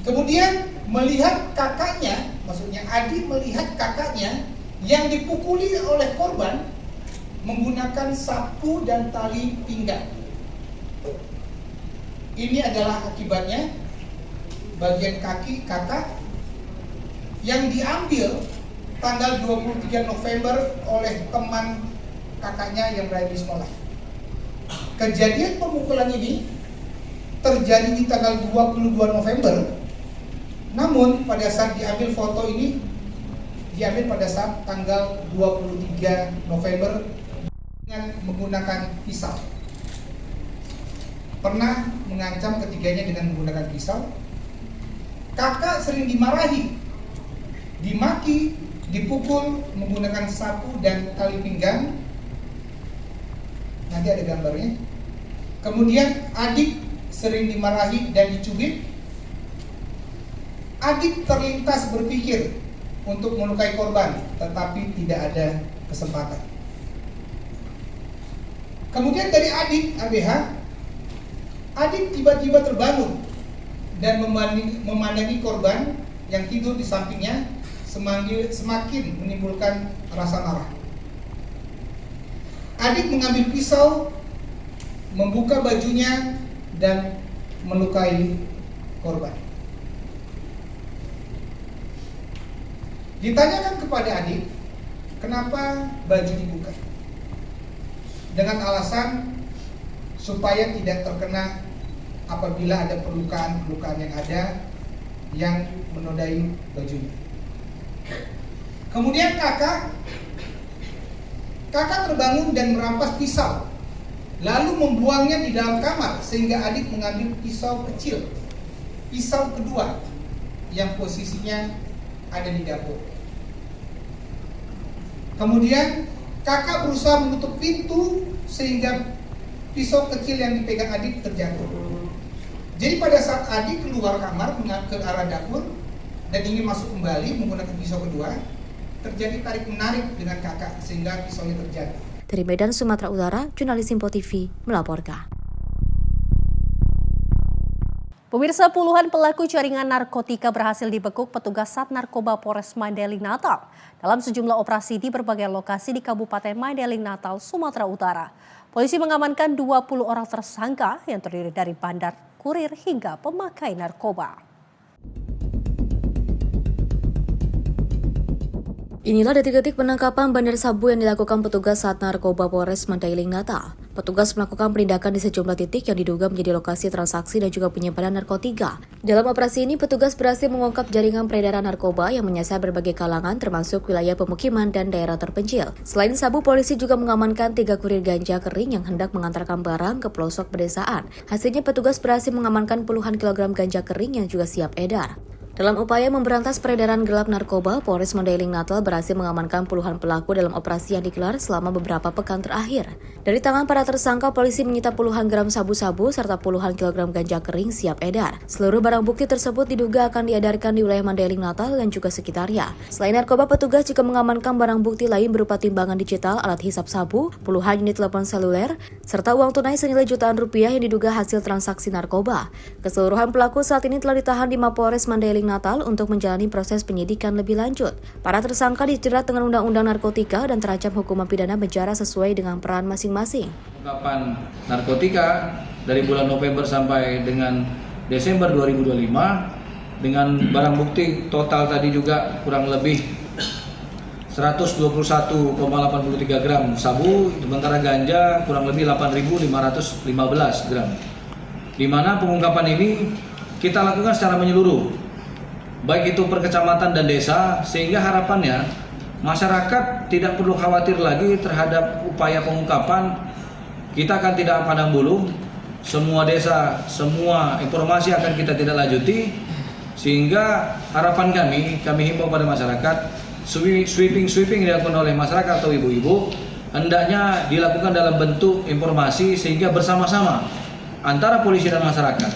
N: Kemudian melihat kakaknya, maksudnya adik melihat kakaknya yang dipukuli oleh korban menggunakan sapu dan tali pinggang. Ini adalah akibatnya bagian kaki kakak yang diambil tanggal 23 November oleh teman kakaknya yang berada di sekolah. Kejadian pemukulan ini terjadi di tanggal 22 November, namun pada saat diambil foto ini diambil pada saat tanggal 23 November dengan menggunakan pisau. Pernah mengancam ketiganya dengan menggunakan pisau. Kakak sering dimarahi, dimaki, dipukul menggunakan sapu dan tali pinggang. Nanti ada gambarnya. Kemudian adik sering dimarahi dan dicubit, Adik terlintas berpikir untuk melukai korban, tetapi tidak ada kesempatan. Kemudian dari Adik, ABH, Adik tiba-tiba terbangun dan memandangi korban yang tidur di sampingnya, semakin menimbulkan rasa marah. Adik mengambil pisau, membuka bajunya, dan melukai korban. Ditanyakan kepada Adik, kenapa baju dibuka? Dengan alasan supaya tidak terkena apabila ada perlukaan-perlukaan yang ada yang menodai bajunya. Kemudian kakak terbangun dan merampas pisau, lalu membuangnya di dalam kamar sehingga Adik mengambil pisau kecil, pisau kedua yang posisinya ada di dapur. Kemudian kakak berusaha menutup pintu sehingga pisau kecil yang dipegang Adik terjatuh. Jadi pada saat Adik keluar kamar ke arah dapur dan ingin masuk kembali menggunakan pisau kedua, terjadi tarik-menarik dengan kakak sehingga pisaunya terjatuh.
C: Dari Medan, Sumatera Utara, jurnalis Simpo TV melaporkan.
I: Pemirsa, puluhan pelaku jaringan narkotika berhasil dibekuk petugas Sat Narkoba Polres Mandailing Natal dalam sejumlah operasi di berbagai lokasi di Kabupaten Mandailing Natal, Sumatera Utara. Polisi mengamankan 20 orang tersangka yang terdiri dari bandar, kurir hingga pemakai narkoba.
C: Inilah detik-detik penangkapan bandar sabu yang dilakukan petugas Sat Narkoba Polres Mandailing Natal. Petugas melakukan penindakan di sejumlah titik yang diduga menjadi lokasi transaksi dan juga penyimpanan narkotika. Dalam operasi ini, petugas berhasil mengungkap jaringan peredaran narkoba yang menyasar berbagai kalangan termasuk wilayah pemukiman dan daerah terpencil. Selain sabu, polisi juga mengamankan 3 kurir ganja kering yang hendak mengantarkan barang ke pelosok pedesaan. Hasilnya petugas berhasil mengamankan puluhan kilogram ganja kering yang juga siap edar. Dalam upaya memberantas peredaran gelap narkoba, Polres Mandailing Natal berhasil mengamankan puluhan pelaku dalam operasi yang digelar selama beberapa pekan terakhir. Dari tangan para tersangka, polisi menyita puluhan gram sabu-sabu serta puluhan kilogram ganja kering siap edar. Seluruh barang bukti tersebut diduga akan diedarkan di wilayah Mandailing Natal dan juga sekitarnya. Selain narkoba, petugas juga mengamankan barang bukti lain berupa timbangan digital, alat hisap sabu, puluhan unit telepon seluler, serta uang tunai senilai jutaan rupiah yang diduga hasil transaksi narkoba. Keseluruhan pelaku saat ini telah ditahan di Mapolres Mandailing Natal untuk menjalani proses penyidikan lebih lanjut. Para tersangka dijerat dengan Undang-Undang Narkotika dan terancam hukuman pidana penjara sesuai dengan peran masing-masing.
O: Pengungkapan narkotika dari bulan November sampai dengan Desember 2025 dengan barang bukti total tadi juga kurang lebih 121,83 gram sabu, sementara ganja kurang lebih 8.515 gram. Di mana pengungkapan ini kita lakukan secara menyeluruh, baik itu per kecamatan dan desa, sehingga harapannya masyarakat tidak perlu khawatir lagi terhadap upaya pengungkapan. Kita akan tidak pandang bulu, semua desa, semua informasi akan kita tidak lanjuti, sehingga harapan kami himbau pada masyarakat, sweeping yang dilakukan oleh masyarakat atau ibu-ibu hendaknya dilakukan dalam bentuk informasi sehingga bersama-sama antara polisi dan masyarakat,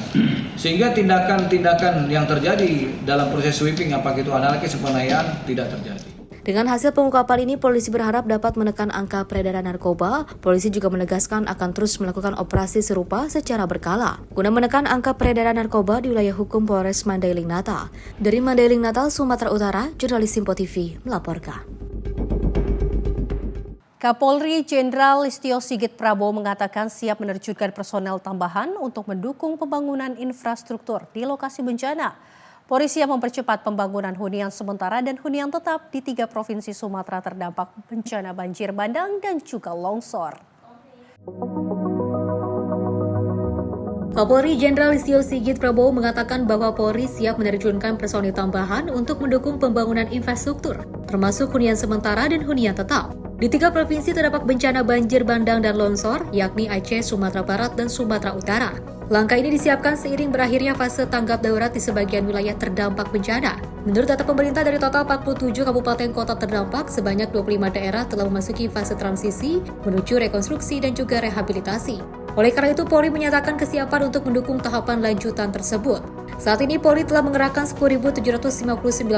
O: sehingga tindakan-tindakan yang terjadi dalam proses sweeping, apakah itu anarkis, penganiayaan, tidak terjadi.
C: Dengan hasil pengungkapan ini, polisi berharap dapat menekan angka peredaran narkoba. Polisi juga menegaskan akan terus melakukan operasi serupa secara berkala guna menekan angka peredaran narkoba di wilayah hukum Polres Mandailing Natal. Dari Mandailing Natal, Sumatera Utara, jurnalis Simpo TV melaporkan.
I: Kapolri Jenderal Listio Sigit Prabowo mengatakan siap menerjunkan personel tambahan untuk mendukung pembangunan infrastruktur di lokasi bencana. Polri siap mempercepat pembangunan hunian sementara dan hunian tetap di 3 provinsi Sumatera terdampak bencana banjir bandang dan juga longsor.
C: Kapolri Jenderal Listio Sigit Prabowo mengatakan bahwa Polri siap menerjunkan personil tambahan untuk mendukung pembangunan infrastruktur, termasuk hunian sementara dan hunian tetap. Di 3 provinsi terdampak bencana banjir bandang dan longsor, yakni Aceh, Sumatera Barat, dan Sumatera Utara. Langkah ini disiapkan seiring berakhirnya fase tanggap darurat di sebagian wilayah terdampak bencana. Menurut data pemerintah, dari total 47 kabupaten kota terdampak, sebanyak 25 daerah telah memasuki fase transisi menuju rekonstruksi dan juga rehabilitasi. Oleh karena itu, Polri menyatakan kesiapan untuk mendukung tahapan lanjutan tersebut. Saat ini Polri telah mengerahkan 10.759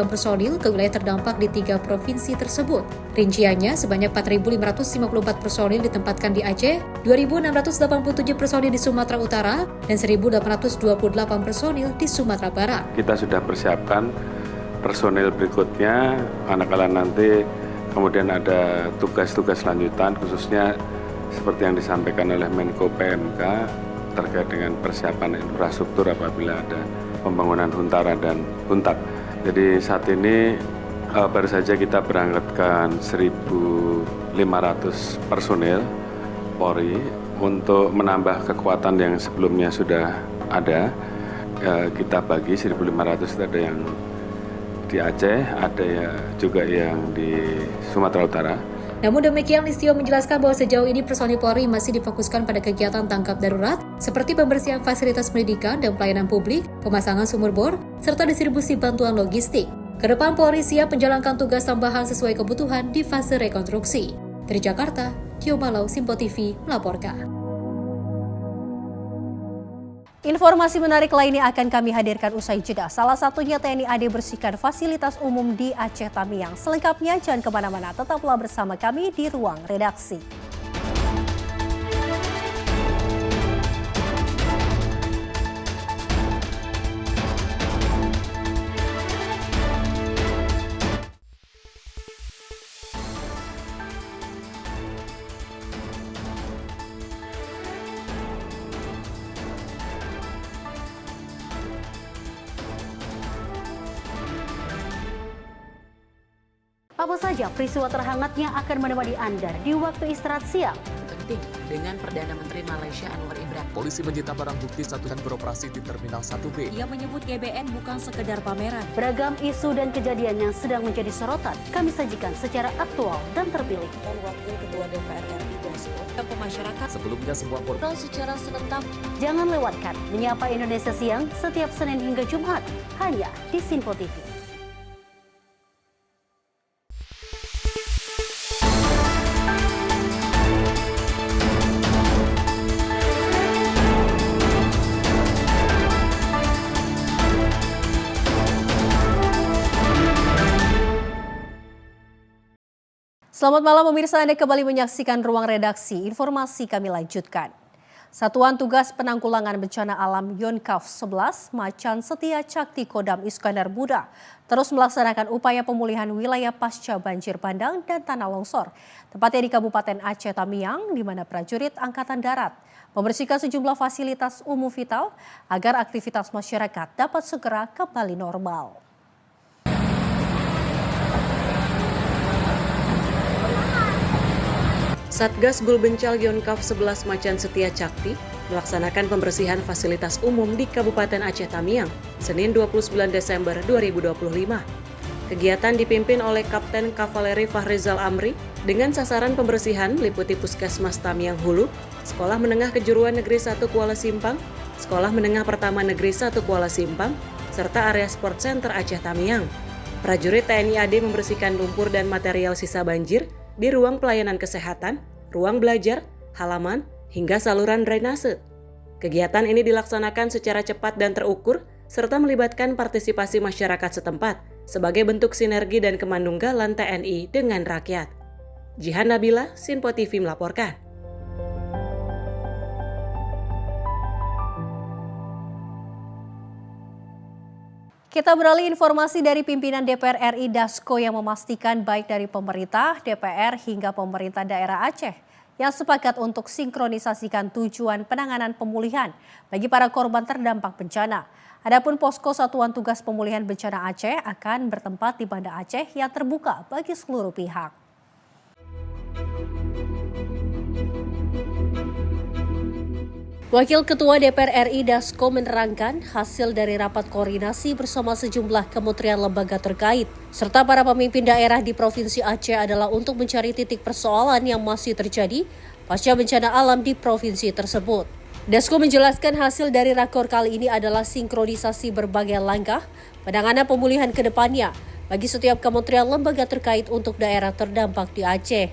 C: personil ke wilayah terdampak di 3 provinsi tersebut. Rinciannya, sebanyak 4.554 personil ditempatkan di Aceh, 2.687 personil di Sumatera Utara, dan 1.828 personil di Sumatera Barat.
P: Kita sudah persiapkan personil berikutnya, manakala nanti kemudian ada tugas-tugas lanjutan, khususnya seperti yang disampaikan oleh Menko PMK terkait dengan persiapan infrastruktur apabila ada pembangunan Huntara dan Huntat. Jadi saat ini baru saja kita berangkatkan 1.500 personil Polri untuk menambah kekuatan yang sebelumnya sudah ada. Kita bagi 1.500 itu ada yang di Aceh, ada juga yang di Sumatera Utara.
C: Namun demikian, Listio menjelaskan bahwa sejauh ini personil Polri masih difokuskan pada kegiatan tangkap darurat seperti pembersihan fasilitas pendidikan dan pelayanan publik, pemasangan sumur bor, serta distribusi bantuan logistik. Kedepan Polri siap menjalankan tugas tambahan sesuai kebutuhan di fase rekonstruksi. Dari Jakarta, Tio Malau, Simpo TV melaporkan.
I: Informasi menarik lainnya akan kami hadirkan usai jeda. Salah satunya TNI AD bersihkan fasilitas umum di Aceh Tamiang. Selengkapnya jangan kemana-mana, tetaplah bersama kami di Ruang Redaksi. Apa saja peristiwa terhangatnya akan menemani Anda di waktu istirahat siang?
F: Penting dengan Perdana Menteri Malaysia Anwar Ibrahim.
M: Polisi menyita barang bukti dan beroperasi di Terminal 1B.
A: Ia menyebut GBN bukan sekedar pameran.
I: Beragam isu dan kejadian yang sedang menjadi sorotan kami sajikan secara aktual dan terpilih.
A: Dan Wakil Ketua DPR RI Dasko ke masyarakat.
M: Sebelumnya semua
A: portal secara serentak.
I: Jangan lewatkan Menyapa Indonesia Siang setiap Senin hingga Jumat hanya di Simpo TV. Selamat malam pemirsa, Anda kembali menyaksikan Ruang Redaksi. Informasi kami lanjutkan. Satuan Tugas Penanggulangan Bencana Alam Yonkaf 11 Macan Setia Cakti Kodam Iskandar Muda terus melaksanakan upaya pemulihan wilayah pasca banjir bandang dan tanah longsor. Tepatnya di Kabupaten Aceh Tamiang, di mana prajurit Angkatan Darat membersihkan sejumlah fasilitas umum vital agar aktivitas masyarakat dapat segera kembali normal.
F: Satgas Gul Bencal Yonkaf 11 Macan Setia Cakti melaksanakan pembersihan fasilitas umum di Kabupaten Aceh Tamiang, Senin 29 Desember 2025. Kegiatan dipimpin oleh Kapten Kavaleri Fahrizal Amri dengan sasaran pembersihan liputi Puskesmas Tamiang Hulu, Sekolah Menengah Kejuruan Negeri 1 Kuala Simpang, Sekolah Menengah Pertama Negeri 1 Kuala Simpang, serta area Sport Center Aceh Tamiang. Prajurit TNI AD membersihkan lumpur dan material sisa banjir di ruang pelayanan kesehatan, ruang belajar, halaman, hingga saluran drainase. Kegiatan ini dilaksanakan secara cepat dan terukur, serta melibatkan partisipasi masyarakat setempat sebagai bentuk sinergi dan kemandunggalan TNI dengan rakyat. Jihan Nabila, Simpo TV melaporkan.
I: Kita beralih informasi dari pimpinan DPR RI Dasko yang memastikan baik dari pemerintah, DPR hingga pemerintah daerah Aceh yang sepakat untuk sinkronisasikan tujuan penanganan pemulihan bagi para korban terdampak bencana. Adapun posko Satuan Tugas Pemulihan Bencana Aceh akan bertempat di Banda Aceh yang terbuka bagi seluruh pihak. Wakil Ketua DPR RI Dasko menerangkan hasil dari rapat koordinasi bersama sejumlah kementerian lembaga terkait serta para pemimpin daerah di Provinsi Aceh adalah untuk mencari titik persoalan yang masih terjadi pasca bencana alam di provinsi tersebut. Dasko menjelaskan hasil dari rakor kali ini adalah sinkronisasi berbagai langkah penanganan pemulihan ke depannya bagi setiap kementerian lembaga terkait untuk daerah terdampak di Aceh.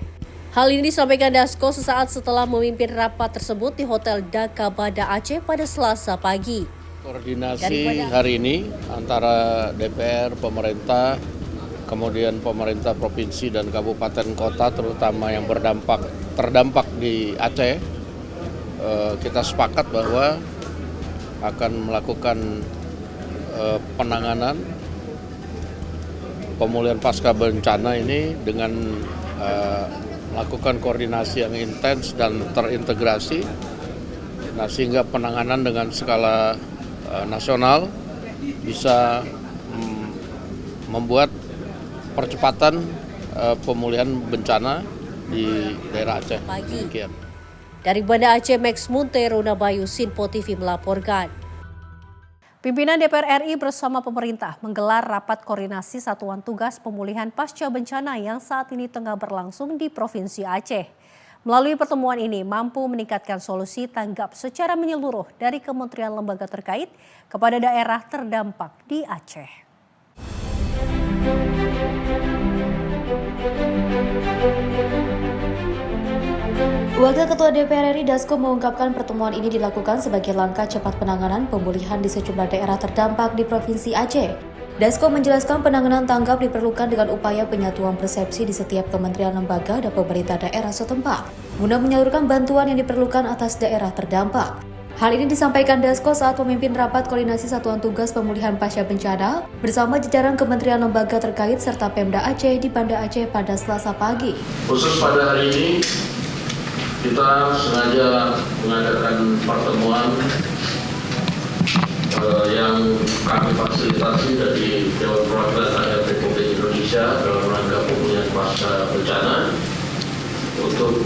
A: Hal ini disampaikan Dasko sesaat setelah memimpin rapat tersebut di Hotel Dhaka Banda Aceh pada Selasa pagi.
Q: Koordinasi hari ini antara DPR, pemerintah, kemudian pemerintah provinsi dan kabupaten kota terutama yang terdampak di Aceh, kita sepakat bahwa akan melakukan penanganan pemulihan pasca bencana ini dengan melakukan koordinasi yang intens dan terintegrasi, sehingga penanganan dengan skala nasional bisa membuat percepatan pemulihan bencana di daerah Aceh. Demikian.
A: Dari Banda Aceh, Max Munte, Rona Bayu, Sinpo TV melaporkan.
I: Pimpinan DPR RI bersama pemerintah menggelar rapat koordinasi Satuan Tugas Pemulihan Pasca Bencana yang saat ini tengah berlangsung di Provinsi Aceh. Melalui pertemuan ini mampu meningkatkan solusi tanggap secara menyeluruh dari kementerian lembaga terkait kepada daerah terdampak di Aceh.
C: Wakil Ketua DPR RI Dasko mengungkapkan pertemuan ini dilakukan sebagai langkah cepat penanganan pemulihan di sejumlah daerah terdampak di Provinsi Aceh. Dasko menjelaskan penanganan tanggap diperlukan dengan upaya penyatuan persepsi di setiap kementerian lembaga dan pemerintah daerah setempat, guna menyalurkan bantuan yang diperlukan atas daerah terdampak. Hal ini disampaikan Dasko saat memimpin rapat koordinasi Satuan Tugas Pemulihan Pasca Bencana bersama jajaran kementerian lembaga terkait serta Pemda Aceh di Banda Aceh pada Selasa pagi.
R: Khusus pada hari ini, kita sengaja mengadakan pertemuan yang kami fasilitasi dari Dewan Perwakilan Rakyat Republik Indonesia dalam rangka pemulihan pasca bencana untuk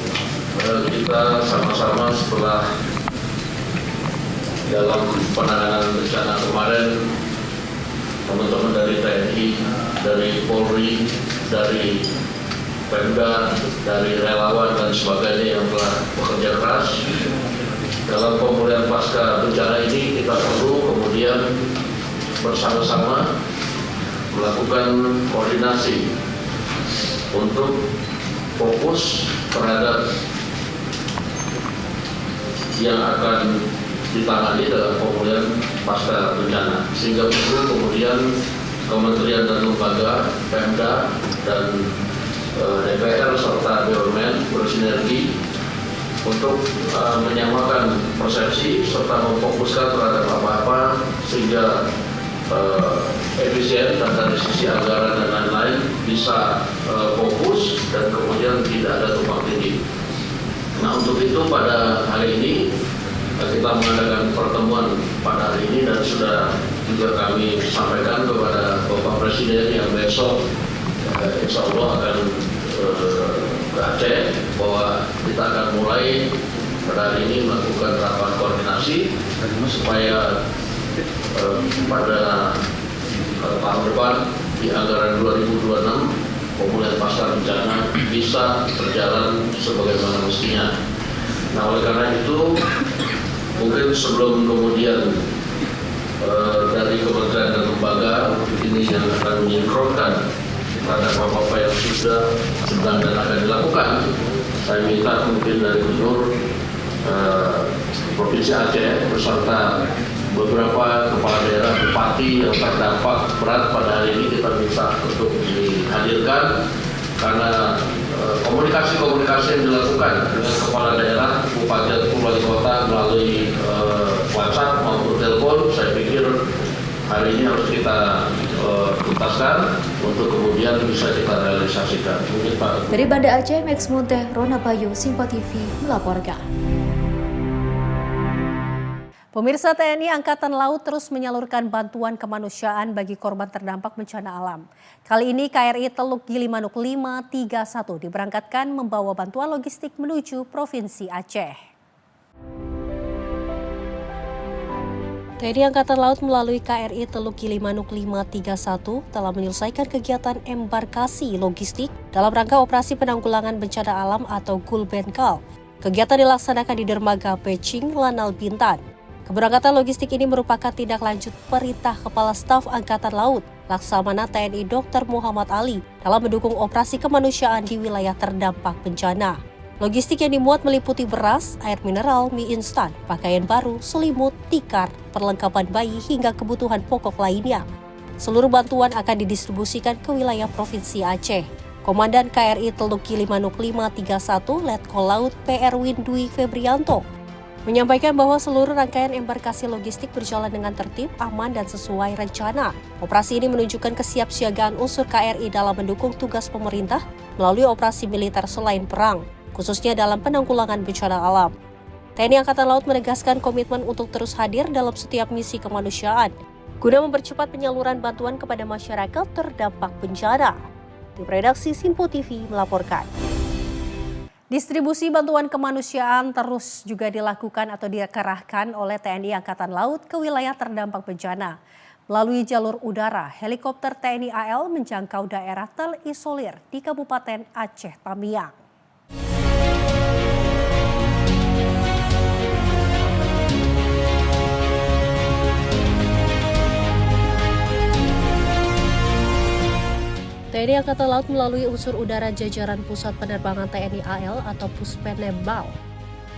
R: kita sama-sama setelah dalam penanganan bencana kemarin, teman-teman dari TNI, dari Polri, dari Pemda, dari relawan dan sebagainya yang telah bekerja keras dalam pemulihan pasca bencana ini, kita perlu kemudian bersama-sama melakukan koordinasi untuk fokus terhadap yang akan ditangani dalam pemulihan pasca bencana, sehingga perlu kemudian kementerian dan lembaga, Pemda dan DPR serta BUMN bersinergi untuk menyamakan persepsi serta memfokuskan terhadap apa-apa sehingga efisien dan dari sisi anggaran dan lain-lain bisa fokus dan kemudian tidak ada tumpang tindih. Nah, untuk itu pada hari ini kita mengadakan pertemuan pada hari ini dan sudah juga kami sampaikan kepada Bapak Presiden yang besok insya Allah akan ke Aceh bahwa kita akan mulai pada hari ini melakukan rapat koordinasi supaya pada tahun depan di anggaran 2026 pemulihan pasca bencana bisa berjalan sebagaimana mestinya. Nah, oleh karena itu mungkin sebelum kemudian dari kementerian dan lembaga ini yang akan menyinkronkan terhadap apa-apa yang sudah sedang dan akan dilakukan, saya minta mungkin dari Gubernur Provinsi Aceh beserta beberapa kepala daerah, bupati yang terdampak berat pada hari ini kita minta untuk dihadirkan karena komunikasi-komunikasi yang dilakukan dengan kepala daerah, bupati atau wali kota melalui WhatsApp maupun telepon, saya pikir hari ini harus kita tuntaskan untuk kemudian bisa kita realisasikan. Mungkin Pak.
C: Dari Banda Aceh, Max Munte, Rona Bayu, Sinpo TV melaporkan.
I: Pemirsa, TNI Angkatan Laut terus menyalurkan bantuan kemanusiaan bagi korban terdampak bencana alam. Kali ini KRI Teluk Gilimanuk 531 diberangkatkan membawa bantuan logistik menuju Provinsi Aceh. TNI Angkatan Laut melalui KRI Teluk Gilimanuk 531 telah menyelesaikan kegiatan embarkasi logistik dalam rangka operasi penanggulangan bencana alam atau Gulbenkal. Kegiatan dilaksanakan di dermaga Pecing, Lanal, Bintan. Keberangkatan logistik ini merupakan tindak lanjut perintah Kepala Staf Angkatan Laut
A: Laksamana TNI Dr. Muhammad Ali dalam mendukung operasi kemanusiaan di wilayah terdampak bencana. Logistik yang dimuat meliputi beras, air mineral, mie instan, pakaian baru, selimut, tikar, perlengkapan bayi hingga kebutuhan pokok lainnya. Seluruh bantuan akan didistribusikan ke wilayah Provinsi Aceh. Komandan KRI Teluk Gilimanuk 531 Letkol Laut PR Windui Febrianto menyampaikan bahwa seluruh rangkaian embarkasi logistik berjalan dengan tertib, aman, dan sesuai rencana. Operasi ini menunjukkan kesiapsiagaan unsur KRI dalam mendukung tugas pemerintah melalui operasi militer selain perang, khususnya dalam penanggulangan bencana alam. TNI Angkatan Laut menegaskan komitmen untuk terus hadir dalam setiap misi kemanusiaan, guna mempercepat penyaluran bantuan kepada masyarakat terdampak bencana. Tim Redaksi Simpo TV melaporkan. Distribusi bantuan kemanusiaan terus juga dilakukan atau dikerahkan oleh TNI Angkatan Laut ke wilayah terdampak bencana. Melalui jalur udara, helikopter TNI AL menjangkau daerah terisolir di Kabupaten Aceh Tamiang. TNI Angkatan Laut melalui unsur udara jajaran Pusat Penerbangan TNI AL atau Puspenembal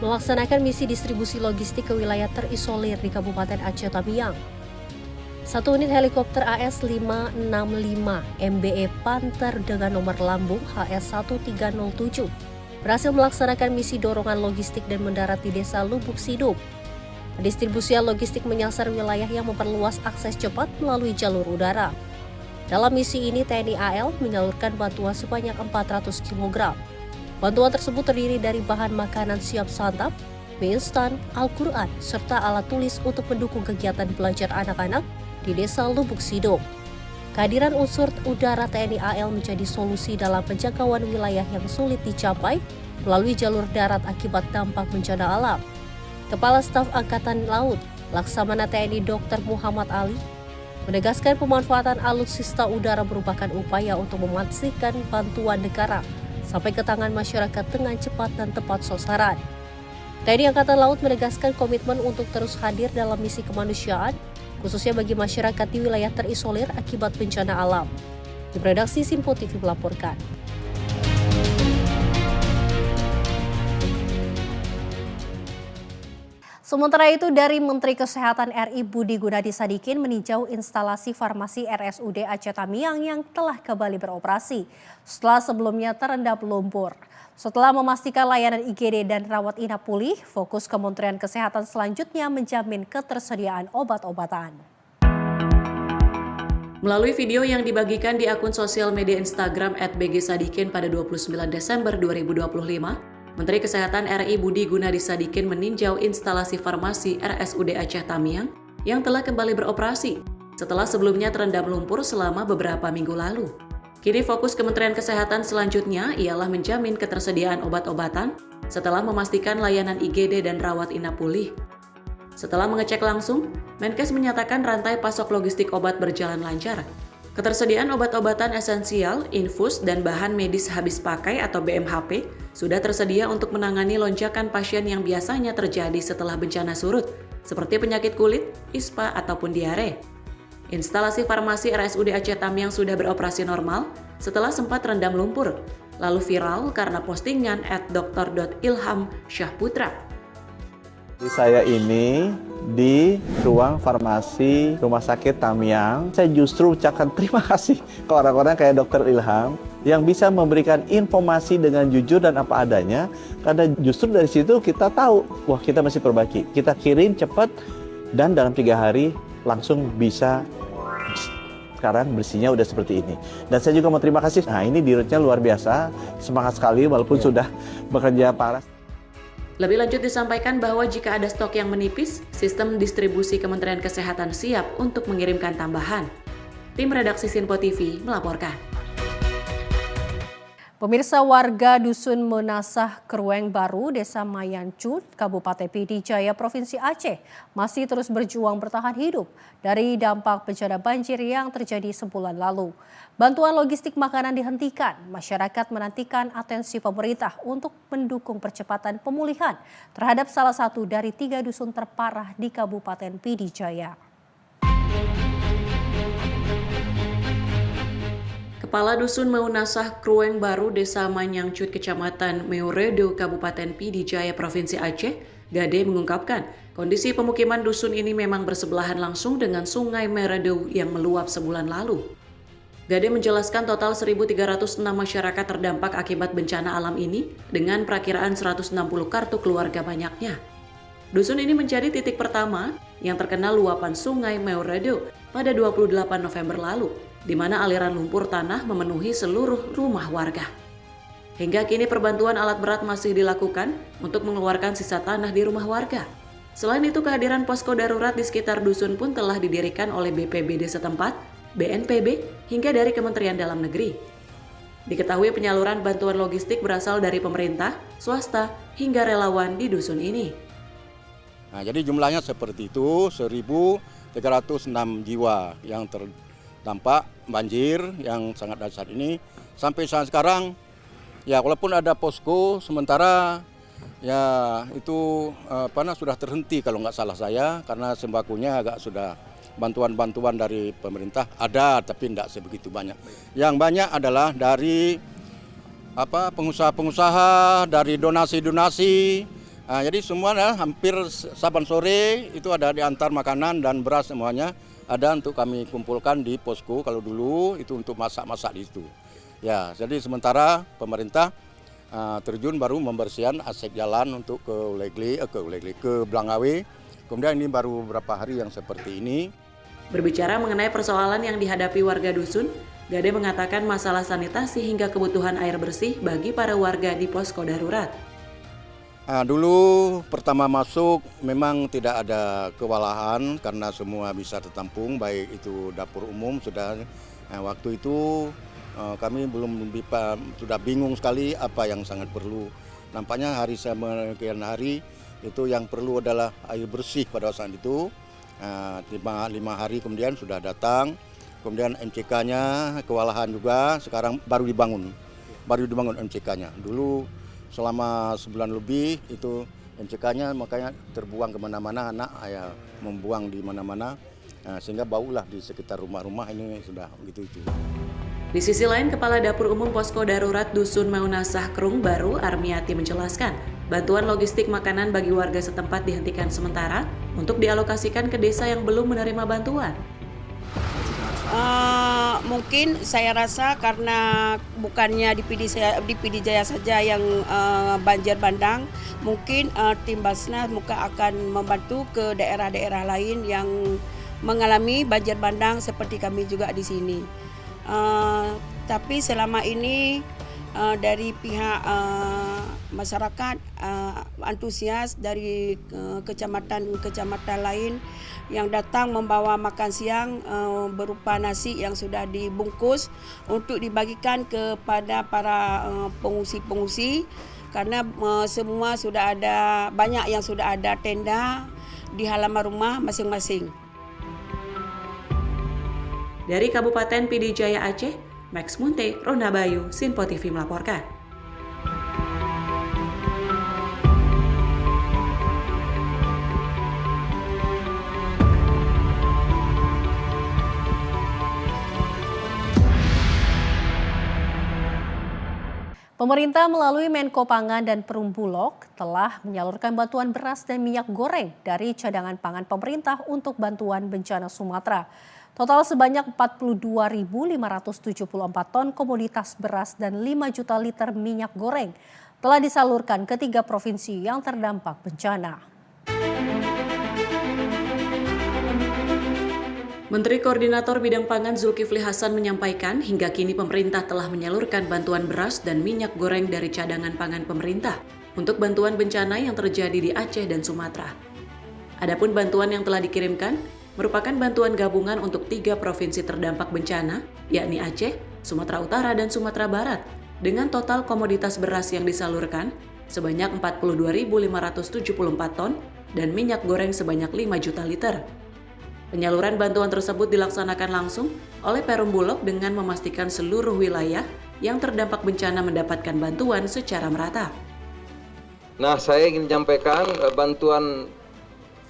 A: melaksanakan misi distribusi logistik ke wilayah terisolir di Kabupaten Aceh Tamiang. Satu unit helikopter AS-565 MBE Panther dengan nomor lambung HS-1307 berhasil melaksanakan misi dorongan logistik dan mendarat di Desa Lubuk Siduk. Distribusian logistik menyasar wilayah yang memperluas akses cepat melalui jalur udara. Dalam misi ini, TNI AL menyalurkan bantuan sebanyak 400 kg. Bantuan tersebut terdiri dari bahan makanan siap santap, mie instan, Al-Quran, serta alat tulis untuk mendukung kegiatan belajar anak-anak di Desa Lubuk Siduk. Kehadiran unsur udara TNI AL menjadi solusi dalam penjangkauan wilayah yang sulit dicapai melalui jalur darat akibat dampak bencana alam. Kepala Staf Angkatan Laut, Laksamana TNI Dr. Muhammad Ali, menegaskan pemanfaatan alutsista udara merupakan upaya untuk memastikan bantuan negara sampai ke tangan masyarakat dengan cepat dan tepat sasaran. TNI Angkatan Laut menegaskan komitmen untuk terus hadir dalam misi kemanusiaan, khususnya bagi masyarakat di wilayah terisolir akibat bencana alam. Tim Redaksi Simpo TV melaporkan. Sementara itu, dari Menteri Kesehatan RI Budi Gunadi Sadikin meninjau instalasi farmasi RSUD Aceh Tamiang yang telah kembali beroperasi setelah sebelumnya terendam lumpur. Setelah memastikan layanan IGD dan rawat inap pulih, fokus Kementerian Kesehatan selanjutnya menjamin ketersediaan obat-obatan.
F: Melalui video yang dibagikan di akun sosial media Instagram @bgsadikin pada 29 Desember 2025, Menteri Kesehatan RI Budi Gunadi Sadikin meninjau instalasi farmasi RSUD Aceh Tamiang yang telah kembali beroperasi setelah sebelumnya terendam lumpur selama beberapa minggu lalu. Kini fokus Kementerian Kesehatan selanjutnya ialah menjamin ketersediaan obat-obatan setelah memastikan layanan IGD dan rawat inap pulih. Setelah mengecek langsung, Menkes menyatakan rantai pasok logistik obat berjalan lancar. Ketersediaan obat-obatan esensial, infus, dan bahan medis habis pakai atau BMHP sudah tersedia untuk menangani lonjakan pasien yang biasanya terjadi setelah bencana surut, seperti penyakit kulit, ISPA, ataupun diare. Instalasi farmasi RSUD Aceh Tamiang sudah beroperasi normal setelah sempat terendam lumpur, lalu viral karena postingan @dr.ilham_syahputra.
S: Saya ini di ruang farmasi Rumah Sakit Tamiang, saya justru ucapkan terima kasih ke orang-orang kayak Dr. Ilham yang bisa memberikan informasi dengan jujur dan apa adanya, karena justru dari situ kita tahu, wah kita masih perbaiki. Kita kirim cepat dan dalam 3 hari langsung bisa sekarang bersihnya udah seperti ini. Dan saya juga mau terima kasih, nah ini dirutnya luar biasa, semangat sekali walaupun sudah bekerja parah.
F: Lebih lanjut disampaikan bahwa jika ada stok yang menipis, sistem distribusi Kementerian Kesehatan siap untuk mengirimkan tambahan. Tim Redaksi Simpo TV melaporkan.
I: Pemirsa, warga Dusun Menasah Kerueng Baru, Desa Mayancu, Kabupaten Pidi Jaya, Provinsi Aceh masih terus berjuang bertahan hidup dari dampak bencana banjir yang terjadi sebulan lalu. Bantuan logistik makanan dihentikan, masyarakat menantikan atensi pemerintah untuk mendukung percepatan pemulihan terhadap salah satu dari 3 dusun terparah di Kabupaten Pidi Jaya.
F: Kepala Dusun Maunasah Krueng Baru, Desa Manyangcut, Kecamatan Meuredo, Kabupaten Pidijaya, Provinsi Aceh, Gade mengungkapkan, kondisi pemukiman dusun ini memang bersebelahan langsung dengan Sungai Meredo yang meluap sebulan lalu. Gade menjelaskan total 1.306 masyarakat terdampak akibat bencana alam ini dengan perakiraan 160 kartu keluarga banyaknya. Dusun ini menjadi titik pertama yang terkena luapan Sungai Meuredo pada 28 November lalu, di mana aliran lumpur tanah memenuhi seluruh rumah warga. Hingga kini perbantuan alat berat masih dilakukan untuk mengeluarkan sisa tanah di rumah warga. Selain itu, kehadiran posko darurat di sekitar dusun pun telah didirikan oleh BPBD setempat, BNPB, hingga dari Kementerian Dalam Negeri. Diketahui penyaluran bantuan logistik berasal dari pemerintah, swasta, hingga relawan di dusun ini.
T: Nah, jadi jumlahnya seperti itu, 1.306 jiwa yang terdampak banjir yang sangat dahsyat ini. Sampai saat sekarang, ya walaupun ada posko sementara, ya itu sudah terhenti kalau nggak salah saya, karena sembakonya agak sudah bantuan-bantuan dari pemerintah ada, tapi tidak sebegitu banyak. Yang banyak adalah dari pengusaha-pengusaha, dari donasi-donasi. Nah, jadi semuanya hampir saban sore itu ada diantar makanan dan beras semuanya ada untuk kami kumpulkan di posko. Kalau dulu itu untuk masak-masak di situ. Ya, jadi sementara pemerintah terjun baru membersihkan aspek jalan untuk ke Blangawe. Kemudian ini baru beberapa hari yang seperti ini.
F: Berbicara mengenai persoalan yang dihadapi warga dusun, Gade mengatakan masalah sanitasi hingga kebutuhan air bersih bagi para warga di posko darurat.
T: Dulu pertama masuk memang tidak ada kewalahan karena semua bisa tertampung, baik itu dapur umum sudah. Waktu itu kami sudah bingung sekali apa yang sangat perlu. Nampaknya hari sekian hari itu yang perlu adalah air bersih pada saat itu. 5 hari kemudian sudah datang, kemudian MCK-nya kewalahan juga, sekarang baru dibangun MCK-nya. Dulu selama sebulan lebih itu MCK-nya makanya terbuang kemana-mana, anak ya membuang di mana-mana, sehingga baulah di sekitar rumah-rumah ini sudah begitu itu.
F: Di sisi lain, Kepala Dapur Umum Posko Darurat Dusun Maunasah Krueng Baru, Armiati menjelaskan, bantuan logistik makanan bagi warga setempat dihentikan sementara untuk dialokasikan ke desa yang belum menerima bantuan.
U: Mungkin saya rasa karena bukannya di Pidijaya saja yang banjir bandang, mungkin tim Basnas akan membantu ke daerah-daerah lain yang mengalami banjir bandang seperti kami juga di sini. Tapi selama ini dari pihak masyarakat antusias dari kecamatan lain yang datang membawa makan siang berupa nasi yang sudah dibungkus untuk dibagikan kepada para pengungsi-pengungsi, karena semua sudah ada, banyak yang sudah ada tenda di halaman rumah masing-masing.
F: Dari Kabupaten Pidijaya Aceh, Max Munte, Ronda Bayu, Sinpo TV melaporkan.
I: Pemerintah melalui Menko Pangan dan Perum Bulog telah menyalurkan bantuan beras dan minyak goreng dari cadangan pangan pemerintah untuk bantuan bencana Sumatera. Total sebanyak 42.574 ton komoditas beras dan 5 juta liter minyak goreng telah disalurkan ke 3 provinsi yang terdampak bencana.
F: Menteri Koordinator Bidang Pangan Zulkifli Hasan menyampaikan hingga kini pemerintah telah menyalurkan bantuan beras dan minyak goreng dari cadangan pangan pemerintah untuk bantuan bencana yang terjadi di Aceh dan Sumatera. Adapun bantuan yang telah dikirimkan merupakan bantuan gabungan untuk 3 provinsi terdampak bencana, yakni Aceh, Sumatera Utara, dan Sumatera Barat, dengan total komoditas beras yang disalurkan sebanyak 42.574 ton dan minyak goreng sebanyak 5 juta liter. Penyaluran bantuan tersebut dilaksanakan langsung oleh Perum Bulog dengan memastikan seluruh wilayah yang terdampak bencana mendapatkan bantuan secara merata.
V: Nah, saya ingin menyampaikan bantuan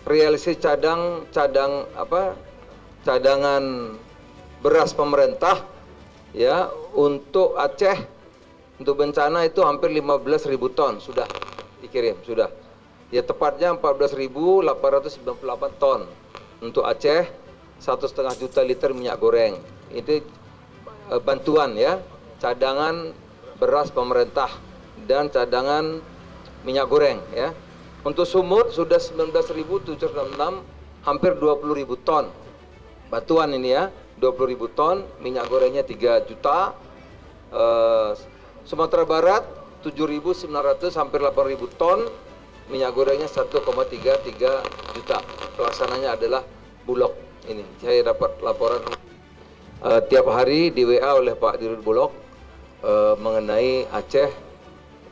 V: realisasi cadangan beras pemerintah Ya, untuk Aceh untuk bencana itu hampir 15.000 ton sudah dikirim, sudah. Ya tepatnya 14.898 ton untuk Aceh, 1,5 juta liter minyak goreng. Itu bantuan ya, cadangan beras pemerintah dan cadangan minyak goreng ya. Untuk Sumut sudah 19.766, hampir 20.000 ton. Bantuan ini ya, 20.000 ton, minyak gorengnya 3 juta. Sumatera Barat 7.900, hampir 8.000 ton, minyak gorengnya 1,33 juta. Pelaksananya adalah Bulog ini. Saya dapat laporan tiap hari di WA oleh Pak Dirut Bulog mengenai Aceh,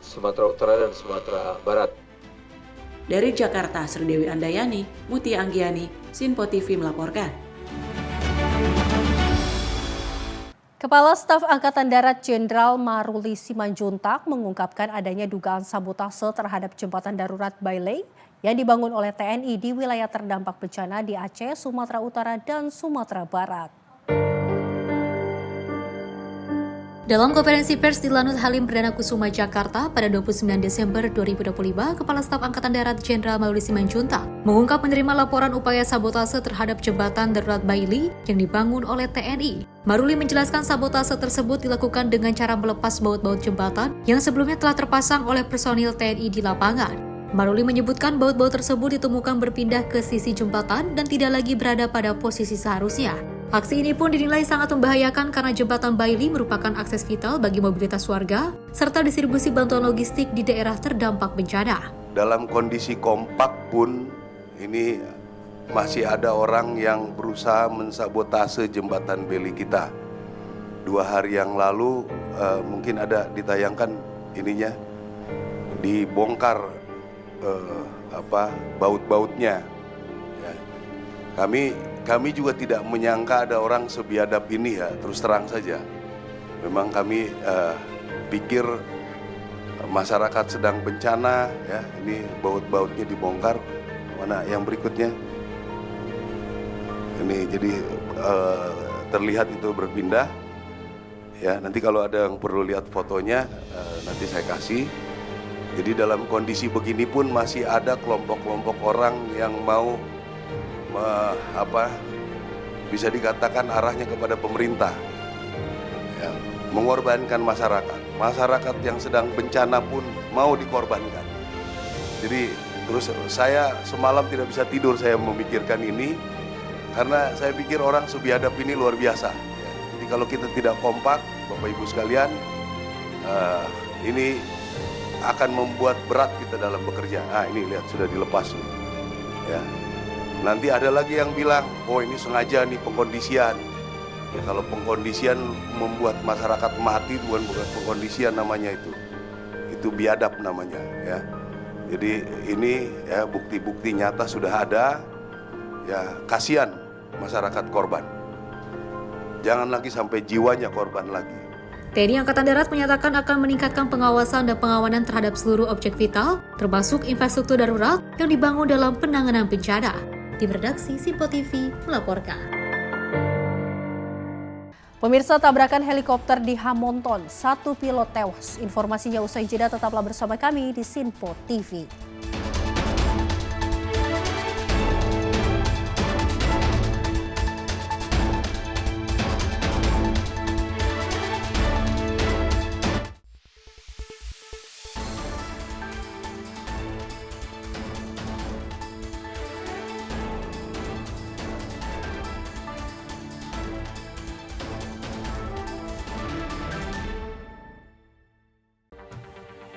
V: Sumatera Utara dan Sumatera Barat.
F: Dari Jakarta, Sridewi Andayani, Mutia Anggiani, Sinpo TV melaporkan.
I: Kepala Staf Angkatan Darat Jenderal Maruli Simanjuntak mengungkapkan adanya dugaan sabotase terhadap jembatan darurat Bailey yang dibangun oleh TNI di wilayah terdampak bencana di Aceh, Sumatera Utara, dan Sumatera Barat.
C: Dalam konferensi pers di Lanut Halim Perdana Kusuma, Jakarta pada 29 Desember 2025, Kepala Staf Angkatan Darat Jenderal Maruli Simanjuntak mengungkap menerima laporan upaya sabotase terhadap jembatan darurat Bailey yang dibangun oleh TNI. Maruli menjelaskan sabotase tersebut dilakukan dengan cara melepas baut-baut jembatan yang sebelumnya telah terpasang oleh personil TNI di lapangan. Maruli menyebutkan baut-baut tersebut ditemukan berpindah ke sisi jembatan dan tidak lagi berada pada posisi seharusnya. Aksi ini pun dinilai sangat membahayakan karena jembatan Bailey merupakan akses vital bagi mobilitas warga serta distribusi bantuan logistik di daerah terdampak bencana.
E: Dalam kondisi kompak pun ini masih ada orang yang berusaha mensabotase jembatan Bailey kita. 2 hari yang lalu mungkin ada ditayangkan ininya, dibongkar baut-bautnya. Ya. Kami juga tidak menyangka ada orang sebiadab ini ya, terus terang saja. Memang kami pikir masyarakat sedang bencana ya, ini baut-bautnya dibongkar. Mana yang berikutnya? Ini jadi terlihat itu berpindah. Ya, nanti kalau ada yang perlu lihat fotonya nanti saya kasih. Jadi dalam kondisi begini pun masih ada kelompok-kelompok orang yang mau bisa dikatakan arahnya kepada pemerintah, ya, mengorbankan masyarakat yang sedang bencana pun mau dikorbankan. Jadi terus saya semalam tidak bisa tidur, saya memikirkan ini karena saya pikir orang sebiadab ini luar biasa. Ya. Jadi kalau kita tidak kompak, Bapak Ibu sekalian, ini akan membuat berat kita dalam bekerja. Ini lihat sudah dilepas nih. Ya. Nanti ada lagi yang bilang, oh ini sengaja nih pengkondisian. Ya kalau pengkondisian membuat masyarakat mati, bukan pengkondisian namanya itu. Itu biadab namanya ya. Jadi ini ya bukti-bukti nyata sudah ada. Ya kasihan masyarakat korban. Jangan lagi sampai jiwanya korban lagi.
C: TNI Angkatan Darat menyatakan akan meningkatkan pengawasan dan pengawanan terhadap seluruh objek vital, termasuk infrastruktur darurat yang dibangun dalam penanganan bencana. Tim redaksi Sinpo TV melaporkan.
I: Pemirsa, tabrakan helikopter di Hamonton, 1 pilot tewas. Informasinya usai jeda, tetaplah bersama kami di Sinpo TV.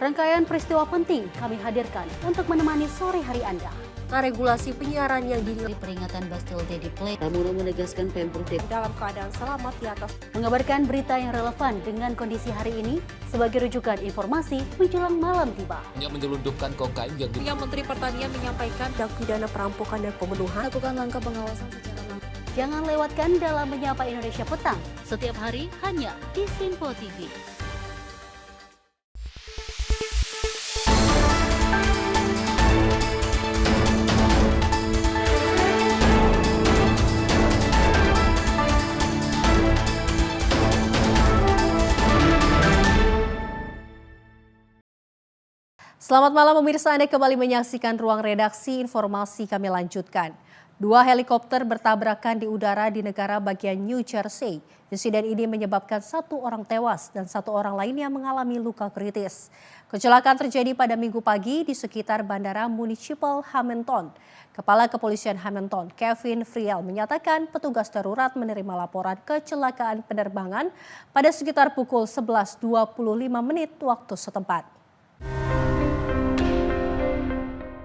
I: Rangkaian peristiwa penting kami hadirkan untuk menemani sore hari Anda.
A: Regulasi penyiaran yang dinilai
C: Peringatan Bastille Day di Play.
A: Pramono menegaskan Pemprov DKI dalam keadaan selamat di atas.
I: Mengabarkan berita yang relevan dengan kondisi hari ini sebagai rujukan informasi menjelang malam tiba.
M: Yang menyelundupkan kokain yang
A: Menteri Pertanian menyampaikan tindak pidana perampokan dan pembunuhan.
C: Lakukan langkah pengawasan secara langsung.
I: Jangan lewatkan dalam Menyapa Indonesia Petang.
C: Setiap hari hanya di Sinpo TV.
I: Selamat malam pemirsa, Anda kembali menyaksikan Ruang Redaksi. Informasi kami lanjutkan. 2 helikopter bertabrakan di udara di negara bagian New Jersey. Insiden ini menyebabkan 1 orang tewas dan 1 orang lainnya mengalami luka kritis. Kecelakaan terjadi pada Minggu pagi di sekitar Bandara Municipal Hamilton. Kepala Kepolisian Hamilton, Kevin Friel, menyatakan petugas darurat menerima laporan kecelakaan penerbangan pada sekitar pukul 11.25 waktu setempat.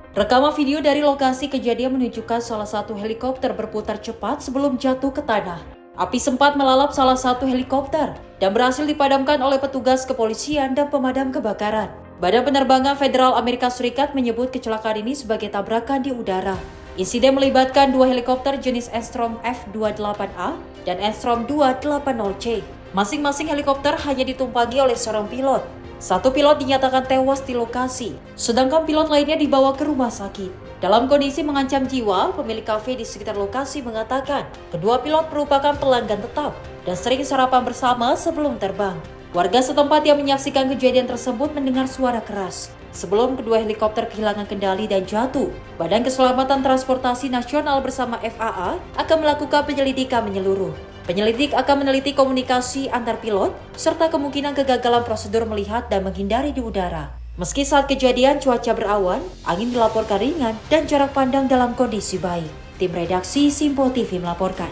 F: Rekaman video dari lokasi kejadian menunjukkan salah satu helikopter berputar cepat sebelum jatuh ke tanah. Api sempat melalap salah satu helikopter dan berhasil dipadamkan oleh petugas kepolisian dan pemadam kebakaran. Badan Penerbangan Federal Amerika Serikat menyebut kecelakaan ini sebagai tabrakan di udara. Insiden melibatkan 2 helikopter jenis Aerostrom F-28A dan Aerostrom 280C. Masing-masing helikopter hanya ditumpangi oleh seorang pilot. 1 pilot dinyatakan tewas di lokasi, sedangkan pilot lainnya dibawa ke rumah sakit. Dalam kondisi mengancam jiwa, pemilik kafe di sekitar lokasi mengatakan kedua pilot merupakan pelanggan tetap dan sering sarapan bersama sebelum terbang. Warga setempat yang menyaksikan kejadian tersebut mendengar suara keras. Sebelum kedua helikopter kehilangan kendali dan jatuh, Badan Keselamatan Transportasi Nasional bersama FAA akan melakukan penyelidikan menyeluruh. Penyelidik akan meneliti komunikasi antar pilot, serta kemungkinan kegagalan prosedur melihat dan menghindari di udara. Meski saat kejadian cuaca berawan, angin dilaporkan ringan dan jarak pandang dalam kondisi baik. Tim redaksi Simpo TV melaporkan.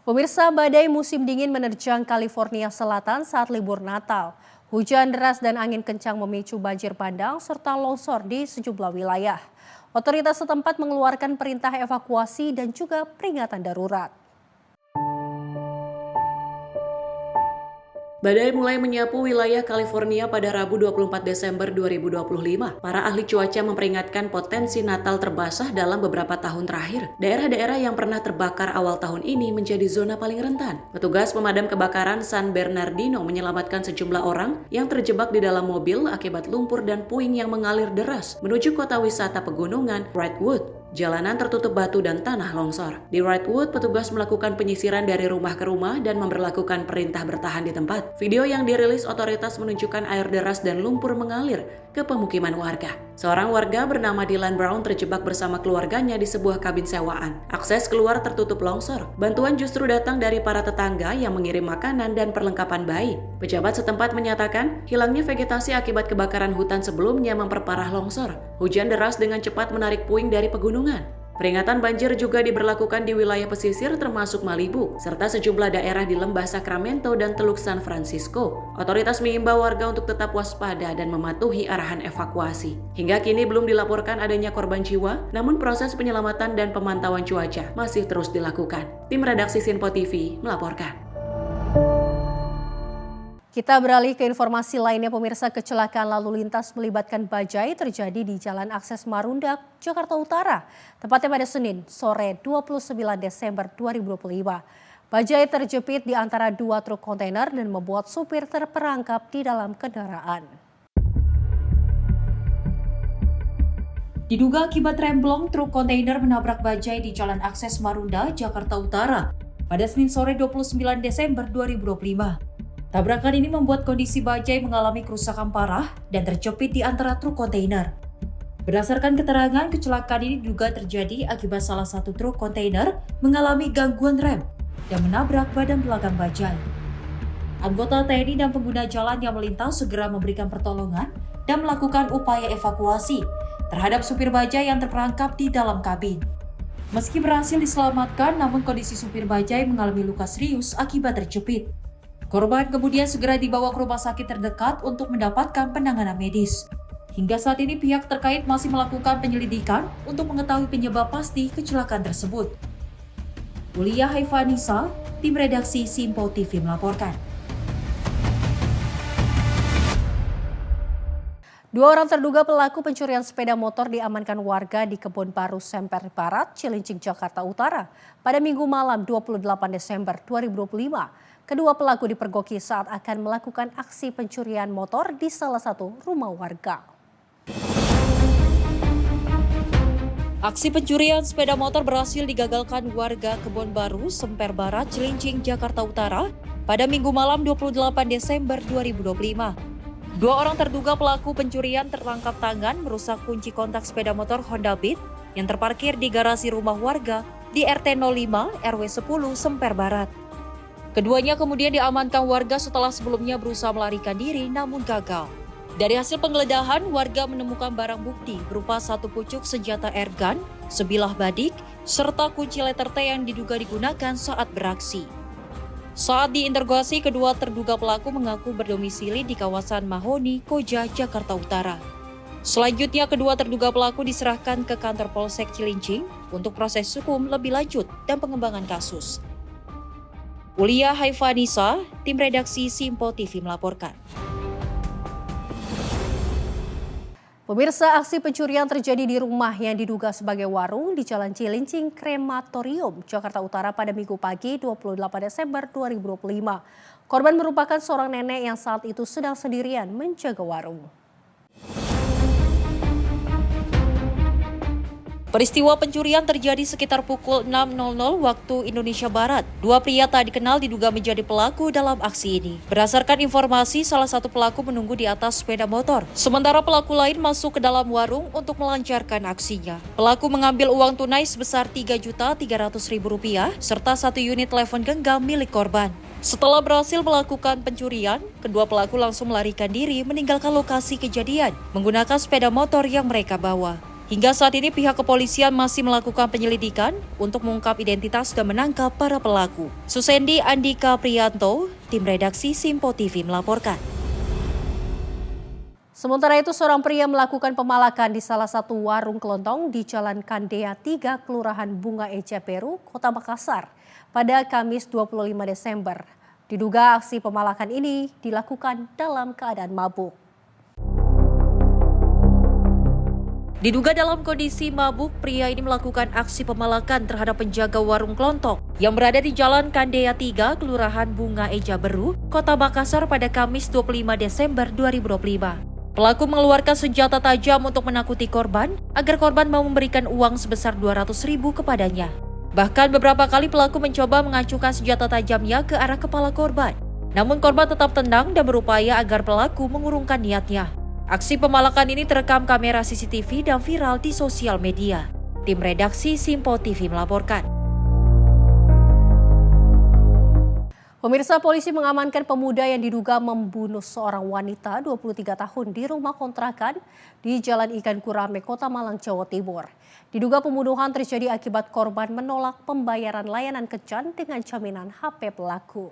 I: Pemirsa, badai musim dingin menerjang California Selatan saat libur Natal. Hujan deras dan angin kencang memicu banjir bandang serta longsor di sejumlah wilayah. Otoritas setempat mengeluarkan perintah evakuasi dan juga peringatan darurat.
F: Badai mulai menyapu wilayah California pada Rabu 24 Desember 2025. Para ahli cuaca memperingatkan potensi Natal terbasah dalam beberapa tahun terakhir. Daerah-daerah yang pernah terbakar awal tahun ini menjadi zona paling rentan. Petugas pemadam kebakaran San Bernardino menyelamatkan sejumlah orang yang terjebak di dalam mobil akibat lumpur dan puing yang mengalir deras menuju kota wisata pegunungan Redwood. Jalanan tertutup batu dan tanah longsor. Di Redwood, petugas melakukan penyisiran dari rumah ke rumah dan memberlakukan perintah bertahan di tempat. Video yang dirilis otoritas menunjukkan air deras dan lumpur mengalir ke pemukiman warga. Seorang warga bernama Dylan Brown terjebak bersama keluarganya di sebuah kabin sewaan. Akses keluar tertutup longsor. Bantuan justru datang dari para tetangga yang mengirim makanan dan perlengkapan bayi. Pejabat setempat menyatakan hilangnya vegetasi akibat kebakaran hutan sebelumnya memperparah longsor. Hujan deras dengan cepat menarik puing dari pegunungan. Peringatan banjir juga diberlakukan di wilayah pesisir termasuk Malibu, serta sejumlah daerah di lembah Sacramento dan Teluk San Francisco. Otoritas mengimbau warga untuk tetap waspada dan mematuhi arahan evakuasi. Hingga kini belum dilaporkan adanya korban jiwa, namun proses penyelamatan dan pemantauan cuaca masih terus dilakukan. Tim redaksi Simpo TV melaporkan.
I: Kita beralih ke informasi lainnya, pemirsa. Kecelakaan lalu lintas melibatkan bajai terjadi di Jalan Akses Marunda, Jakarta Utara. Tepatnya pada Senin sore 29 Desember 2025. Bajai terjepit di antara 2 truk kontainer dan membuat supir terperangkap di dalam kendaraan.
F: Diduga akibat remblong, truk kontainer menabrak bajai di Jalan Akses Marunda, Jakarta Utara pada Senin sore 29 Desember 2025. Tabrakan ini membuat kondisi bajai mengalami kerusakan parah dan terjepit di antara truk kontainer. Berdasarkan keterangan, kecelakaan ini diduga terjadi akibat salah satu truk kontainer mengalami gangguan rem dan menabrak badan belakang bajai. Anggota TNI dan pengguna jalan yang melintas segera memberikan pertolongan dan melakukan upaya evakuasi terhadap supir bajai yang terperangkap di dalam kabin. Meski berhasil diselamatkan, namun kondisi supir bajai mengalami luka serius akibat terjepit. Korban kemudian segera dibawa ke rumah sakit terdekat untuk mendapatkan penanganan medis. Hingga saat ini pihak terkait masih melakukan penyelidikan untuk mengetahui penyebab pasti kecelakaan tersebut. Ulia Haifanisa, tim redaksi Simpo TV melaporkan.
I: 2 orang terduga pelaku pencurian sepeda motor diamankan warga di Kebon Baru Semper Barat, Cilincing, Jakarta Utara pada Minggu malam 28 Desember 2025. Kedua pelaku dipergoki saat akan melakukan aksi pencurian motor di salah satu rumah warga.
F: Aksi pencurian sepeda motor berhasil digagalkan warga Kebon Baru, Semper Barat, Cilincing, Jakarta Utara pada Minggu malam 28 Desember 2025.
B: 2 orang terduga pelaku pencurian tertangkap tangan merusak kunci kontak sepeda motor Honda Beat yang terparkir di garasi rumah warga di RT 05 RW 10 Semper Barat. Keduanya kemudian diamankan warga setelah sebelumnya berusaha melarikan diri namun gagal. Dari hasil penggeledahan, warga menemukan barang bukti berupa 1 pucuk senjata airgun, sebilah badik, serta kunci letter T yang diduga digunakan saat beraksi. Saat diinterogasi, kedua terduga pelaku mengaku berdomisili di kawasan Mahoni, Koja, Jakarta Utara. Selanjutnya, kedua terduga pelaku diserahkan ke kantor Polsek Cilincing untuk proses hukum lebih lanjut dan pengembangan kasus. Ulia Haifanisa, tim redaksi Simpo TV melaporkan.
I: Pemirsa, aksi pencurian terjadi di rumah yang diduga sebagai warung di Jalan Cilincing Krematorium, Jakarta Utara pada Minggu pagi 28 Desember 2025. Korban merupakan seorang nenek yang saat itu sedang sendirian menjaga warung.
B: Peristiwa pencurian terjadi sekitar pukul 6.00 waktu Indonesia Barat. 2 pria tak dikenal diduga menjadi pelaku dalam aksi ini. Berdasarkan informasi, salah satu pelaku menunggu di atas sepeda motor. Sementara pelaku lain masuk ke dalam warung untuk melancarkan aksinya. Pelaku mengambil uang tunai sebesar Rp3.300.000 serta 1 unit telepon genggam milik korban. Setelah berhasil melakukan pencurian, kedua pelaku langsung melarikan diri meninggalkan lokasi kejadian menggunakan sepeda motor yang mereka bawa. Hingga saat ini pihak kepolisian masih melakukan penyelidikan untuk mengungkap identitas dan menangkap para pelaku. Susendi Andika Priyanto, tim redaksi Simpo TV melaporkan.
I: Sementara itu, seorang pria melakukan pemalakan di salah satu warung kelontong di Jalan Kandea 3, Kelurahan Bunga Eja Peru, Kota Makassar, pada Kamis 25 Desember. Diduga aksi pemalakan ini dilakukan dalam keadaan mabuk.
B: Diduga dalam kondisi mabuk, pria ini melakukan aksi pemalakan terhadap penjaga warung kelontong yang berada di Jalan Kandea 3, Kelurahan Bunga Eja Beru, Kota Makassar pada Kamis 25 Desember 2025. Pelaku mengeluarkan senjata tajam untuk menakuti korban agar korban mau memberikan uang sebesar Rp200.000 kepadanya. Bahkan beberapa kali pelaku mencoba mengacukan senjata tajamnya ke arah kepala korban. Namun korban tetap tenang dan berupaya agar pelaku mengurungkan niatnya. Aksi pemalakan ini terekam kamera CCTV dan viral di sosial media. Tim redaksi Simpo TV melaporkan.
I: Pemirsa, polisi mengamankan pemuda yang diduga membunuh seorang wanita 23 tahun di rumah kontrakan di Jalan Ikan Gurame, Kota Malang, Jawa Timur. Diduga pembunuhan terjadi akibat korban menolak pembayaran layanan kencan dengan jaminan HP pelaku.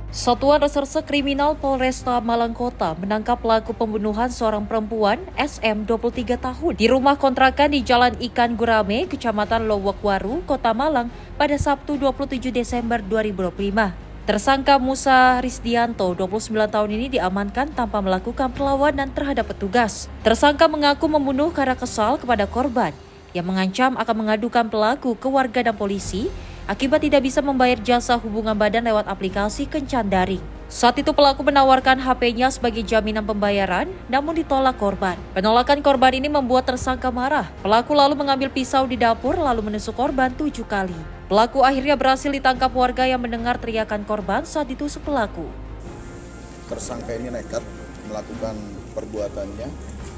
B: Satuan Reserse Kriminal Polresta Malang Kota menangkap pelaku pembunuhan seorang perempuan SM 23 tahun di rumah kontrakan di Jalan Ikan Gurame, Kecamatan Lowokwaru, Kota Malang pada Sabtu 27 Desember 2025. Tersangka Musa Risdianto, 29 tahun ini diamankan tanpa melakukan perlawanan terhadap petugas. Tersangka mengaku membunuh karena kesal kepada korban yang mengancam akan mengadukan pelaku ke warga dan polisi akibat tidak bisa membayar jasa hubungan badan lewat aplikasi kencan daring. Saat itu pelaku menawarkan HP-nya sebagai jaminan pembayaran, namun ditolak korban. Penolakan korban ini membuat tersangka marah. Pelaku lalu mengambil pisau di dapur lalu menusuk korban 7 kali. Pelaku akhirnya berhasil ditangkap warga yang mendengar teriakan korban saat ditusuk pelaku.
D: Tersangka ini nekat melakukan perbuatannya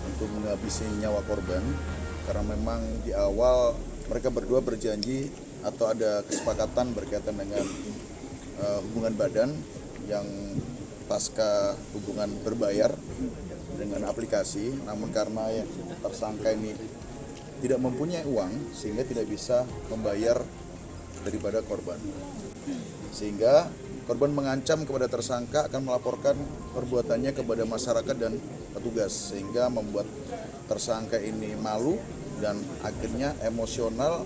D: untuk menghabisi nyawa korban karena memang di awal mereka berdua berjanji atau ada kesepakatan berkaitan dengan hubungan badan yang pasca hubungan berbayar dengan aplikasi, namun karena tersangka ini tidak mempunyai uang sehingga tidak bisa membayar daripada korban. Sehingga korban mengancam kepada tersangka akan melaporkan perbuatannya kepada masyarakat dan petugas, sehingga membuat tersangka ini malu dan akhirnya emosional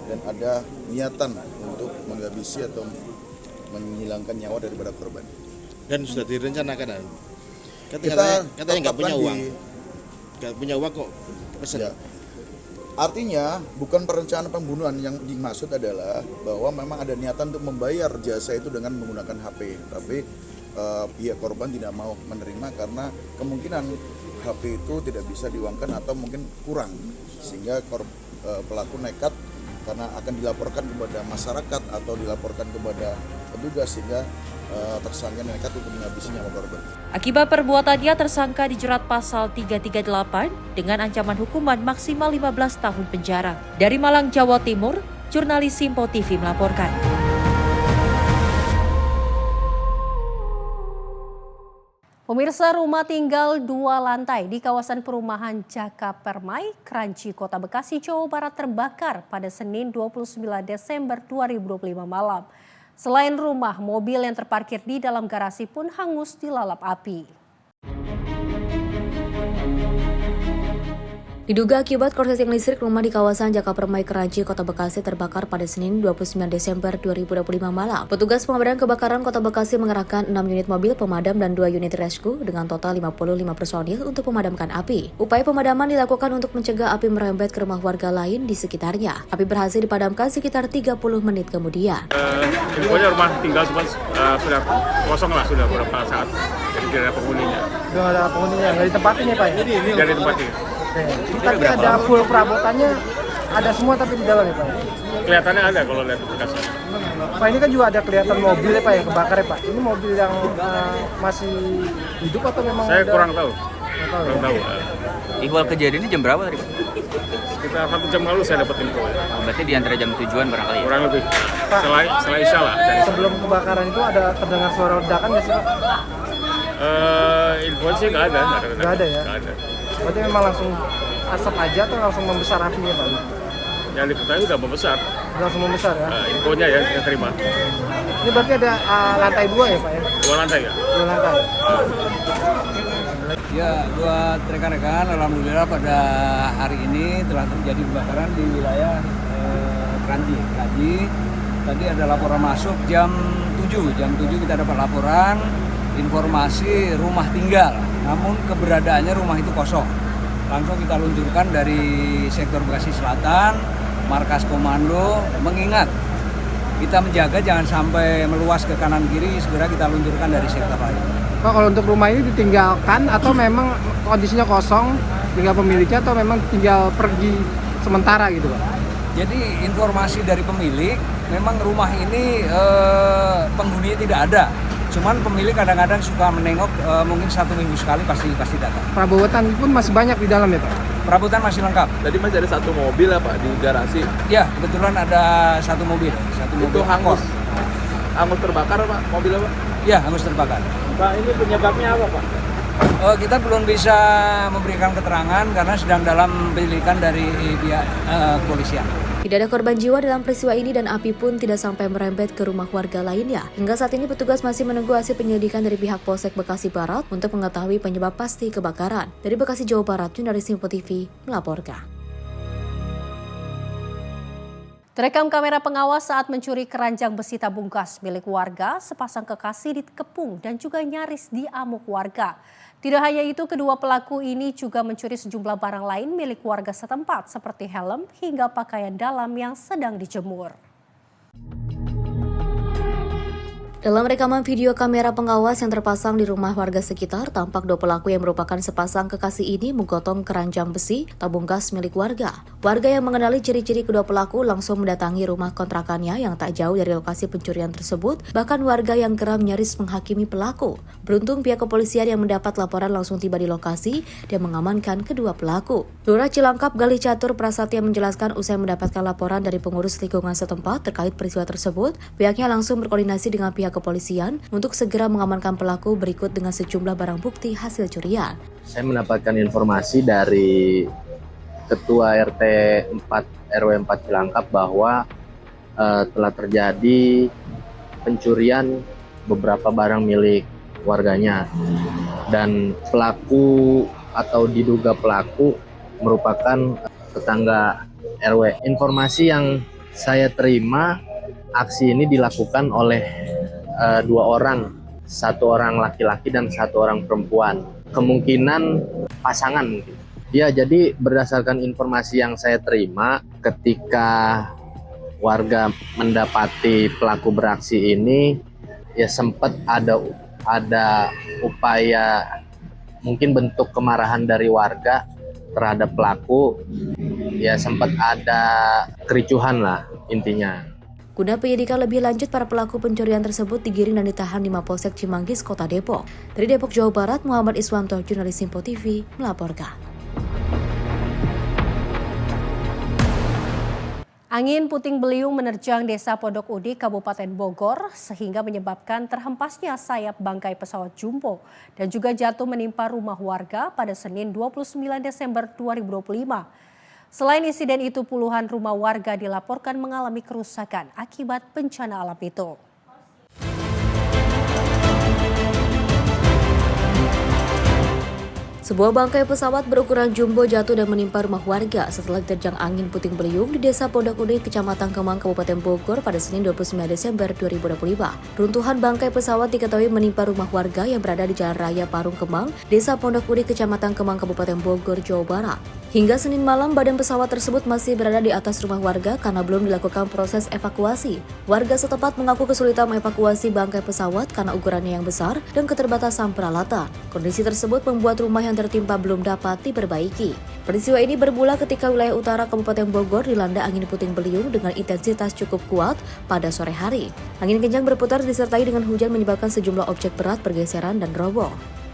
D: dan ada niatan untuk menghabisi atau menghilangkan nyawa daripada korban.
W: Dan sudah direncanakan,
D: Kita
W: katanya nggak punya uang, kok pesen.
D: Ya. Artinya bukan perencanaan pembunuhan, yang dimaksud adalah bahwa memang ada niatan untuk membayar jasa itu dengan menggunakan HP, tapi pihak korban tidak mau menerima karena kemungkinan HP itu tidak bisa diuangkan atau mungkin kurang, sehingga pelaku nekat karena akan dilaporkan kepada masyarakat atau dilaporkan kepada petugas sehingga tersangka nekat untuk menghabisi nyawa korban.
B: Akibat perbuatannya, tersangka dijerat pasal 338 dengan ancaman hukuman maksimal 15 tahun penjara. Dari Malang, Jawa Timur, jurnalis Simpo TV melaporkan.
I: Pemirsa, rumah tinggal 2 lantai di kawasan perumahan Jaka Permai, Kranji, Kota Bekasi, Jawa Barat terbakar pada Senin 29 Desember 2025 malam. Selain rumah, mobil yang terparkir di dalam garasi pun hangus dilalap api.
C: Diduga akibat korsleting listrik, rumah di kawasan Jaka Permai, Kranji, Kota Bekasi terbakar pada Senin 29 Desember 2025 malam. Petugas pemadam kebakaran Kota Bekasi mengerahkan 6 unit mobil pemadam dan 2 unit rescue dengan total 55 personil untuk memadamkan api. Upaya pemadaman dilakukan untuk mencegah api merembet ke rumah warga lain di sekitarnya. Api berhasil dipadamkan sekitar 30 menit kemudian.
G: Infonya rumah tinggal cuma sudah kosong lah, sudah beberapa saat. Jadi tidak ada penghuninya.
H: Sudah ada penghuninya, nggak ditempatin ya Pak?
G: Dari tempat-tempat.
H: Tapi ada full perabotannya, ada semua tapi di dalam ya Pak?
G: Kelihatannya ada kalau lihat bekasnya.
H: Pak, ini kan juga ada kelihatan mobil ya Pak yang kebakar ya Pak? Ini mobil yang masih hidup atau memang
G: saya kurang tahu.
H: Kurang tahu.
J: Ihwal kejadian ini jam berapa tadi Pak?
G: Sekitar 1 jam lalu saya dapat info.
J: Berarti di antara jam tujuan barangkali ya?
G: Kurang lebih. Setelah Isya lah.
H: Sebelum kebakaran itu ada terdengar suara ledakan nggak sih Pak?
G: Info sih nggak ada.
H: Nggak ada ya?
G: Nggak ada.
H: Berarti memang langsung asap aja atau langsung membesar apinya Pak?
G: Yang diketahui udah membesar.
H: Langsung membesar ya?
G: Infonya ya, saya terima.
H: Ini berarti ada lantai 2 ya Pak ya?
G: 2 lantai ya?
H: 2 lantai.
X: Ya, buat rekan-rekan, alhamdulillah pada hari ini telah terjadi kebakaran di wilayah Kranji. Tadi ada laporan masuk jam 7 kita dapat laporan informasi rumah tinggal, namun keberadaannya rumah itu kosong. Langsung kita luncurkan dari sektor Bekasi Selatan, markas komando, mengingat kita menjaga jangan sampai meluas ke kanan kiri, segera kita luncurkan dari sektor lain.
H: Pak, kalau untuk rumah ini ditinggalkan atau memang kondisinya kosong, tinggal pemiliknya atau memang tinggal pergi sementara gitu Pak?
X: Jadi informasi dari pemilik, memang rumah ini penghuninya tidak ada. Cuman pemilik kadang-kadang suka menengok, mungkin 1 minggu sekali pasti datang.
H: Perabotan pun masih banyak di dalam ya Pak?
X: Perabotan masih lengkap.
J: Tadi masih ada 1 mobil ya Pak di garasi?
X: Ya, kebetulan ada 1 mobil.
J: Itu hangus terbakar Pak, mobilnya Pak?
X: Ya, hangus terbakar.
H: Pak, ini penyebabnya apa Pak?
X: Kita belum bisa memberikan keterangan karena sedang dalam penyelidikan dari pihak kepolisian.
C: Tidak ada korban jiwa dalam peristiwa ini dan api pun tidak sampai merembet ke rumah warga lainnya. Hingga saat ini petugas masih menunggu hasil penyelidikan dari pihak Polsek Bekasi Barat untuk mengetahui penyebab pasti kebakaran. Dari Bekasi, Jawa Barat, jurnalis Simpo TV melaporkan.
I: Terekam kamera pengawas saat mencuri keranjang besi tabung gas milik warga, sepasang kekasih dikepung dan juga nyaris diamuk warga. Tidak hanya itu, kedua pelaku ini juga mencuri sejumlah barang lain milik warga setempat seperti helm hingga pakaian dalam yang sedang dijemur.
C: Dalam rekaman video kamera pengawas yang terpasang di rumah warga sekitar, tampak 2 pelaku yang merupakan sepasang kekasih ini menggotong keranjang besi tabung gas milik warga. Warga yang mengenali ciri-ciri kedua pelaku langsung mendatangi rumah kontrakannya yang tak jauh dari lokasi pencurian tersebut, bahkan warga yang geram nyaris menghakimi pelaku. Beruntung pihak kepolisian yang mendapat laporan langsung tiba di lokasi dan mengamankan kedua pelaku. Lurah Cilangkap Galih Catur Prasatya menjelaskan usai mendapatkan laporan dari pengurus lingkungan setempat terkait peristiwa tersebut, pihaknya langsung berkoordinasi dengan pihak kepolisian untuk segera mengamankan pelaku berikut dengan sejumlah barang bukti hasil curian.
Y: Saya mendapatkan informasi dari Ketua RT 4 RW 4 Cilangkap bahwa telah terjadi pencurian beberapa barang milik warganya dan pelaku atau diduga pelaku merupakan tetangga RW. Informasi yang saya terima, aksi ini dilakukan oleh 2 orang, 1 orang laki-laki dan 1 orang perempuan. Kemungkinan pasangan mungkin. Ya, jadi berdasarkan informasi yang saya terima, ketika warga mendapati pelaku beraksi ini, ya sempat ada upaya mungkin bentuk kemarahan dari warga terhadap pelaku, ya sempat ada kericuhan lah intinya.
C: Guna penyidikan lebih lanjut, para pelaku pencurian tersebut digiring dan ditahan di Mapolsek Cimanggis, Kota Depok. Dari Depok, Jawa Barat, Muhammad Iswanto, jurnalis Simpo TV, melaporkan.
I: Angin puting beliung menerjang Desa Pondok Udik, Kabupaten Bogor, sehingga menyebabkan terhempasnya sayap bangkai pesawat jumbo dan juga jatuh menimpa rumah warga pada Senin 29 Desember 2025. Selain insiden itu, puluhan rumah warga dilaporkan mengalami kerusakan akibat bencana alam itu.
C: Sebuah bangkai pesawat berukuran jumbo jatuh dan menimpa rumah warga setelah diterjang angin puting beliung di Desa Pondok Udik, Kecamatan Kemang, Kabupaten Bogor pada Senin 29 Desember 2025. Runtuhan bangkai pesawat diketahui menimpa rumah warga yang berada di Jalan Raya Parung Kemang, Desa Pondok Udik, Kecamatan Kemang, Kabupaten Bogor, Jawa Barat. Hingga Senin malam, badan pesawat tersebut masih berada di atas rumah warga karena belum dilakukan proses evakuasi. Warga setempat mengaku kesulitan mengevakuasi bangkai pesawat karena ukurannya yang besar dan keterbatasan peralatan. Kondisi tersebut membuat rumah yang tertimpa belum dapat diperbaiki. Peristiwa ini bermula ketika wilayah utara Kabupaten Bogor dilanda angin puting beliung dengan intensitas cukup kuat pada sore hari. Angin kencang berputar disertai dengan hujan menyebabkan sejumlah objek berat bergeseran dan roboh.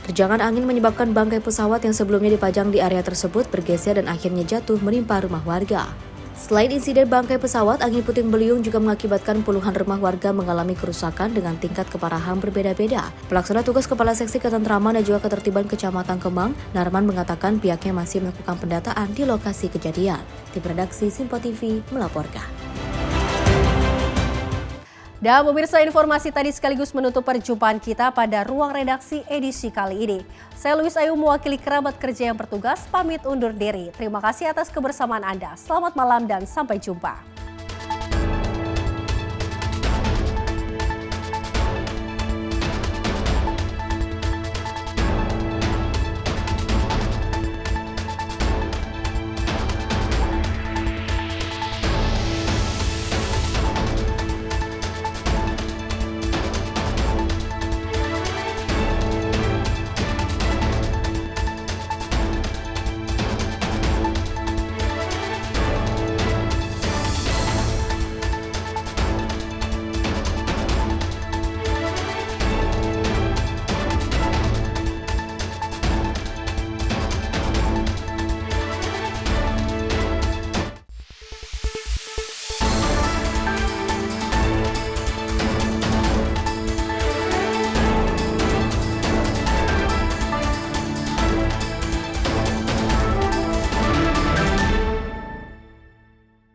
C: Terjangan angin menyebabkan bangkai pesawat yang sebelumnya dipajang di area tersebut bergeser dan akhirnya jatuh menimpa rumah warga. Selain insiden bangkai pesawat, angin puting beliung juga mengakibatkan puluhan rumah warga mengalami kerusakan dengan tingkat keparahan berbeda-beda. Pelaksana tugas Kepala Seksi Ketentraman dan juga Ketertiban Kecamatan Kemang, Narman, mengatakan pihaknya masih melakukan pendataan di lokasi kejadian. Tim redaksi Simpo TV melaporkan.
I: Dan pemirsa, informasi tadi sekaligus menutup perjumpaan kita pada Ruang Redaksi edisi kali ini. Saya Luis Ayu mewakili kerabat kerja yang bertugas pamit undur diri. Terima kasih atas kebersamaan Anda. Selamat malam dan sampai jumpa.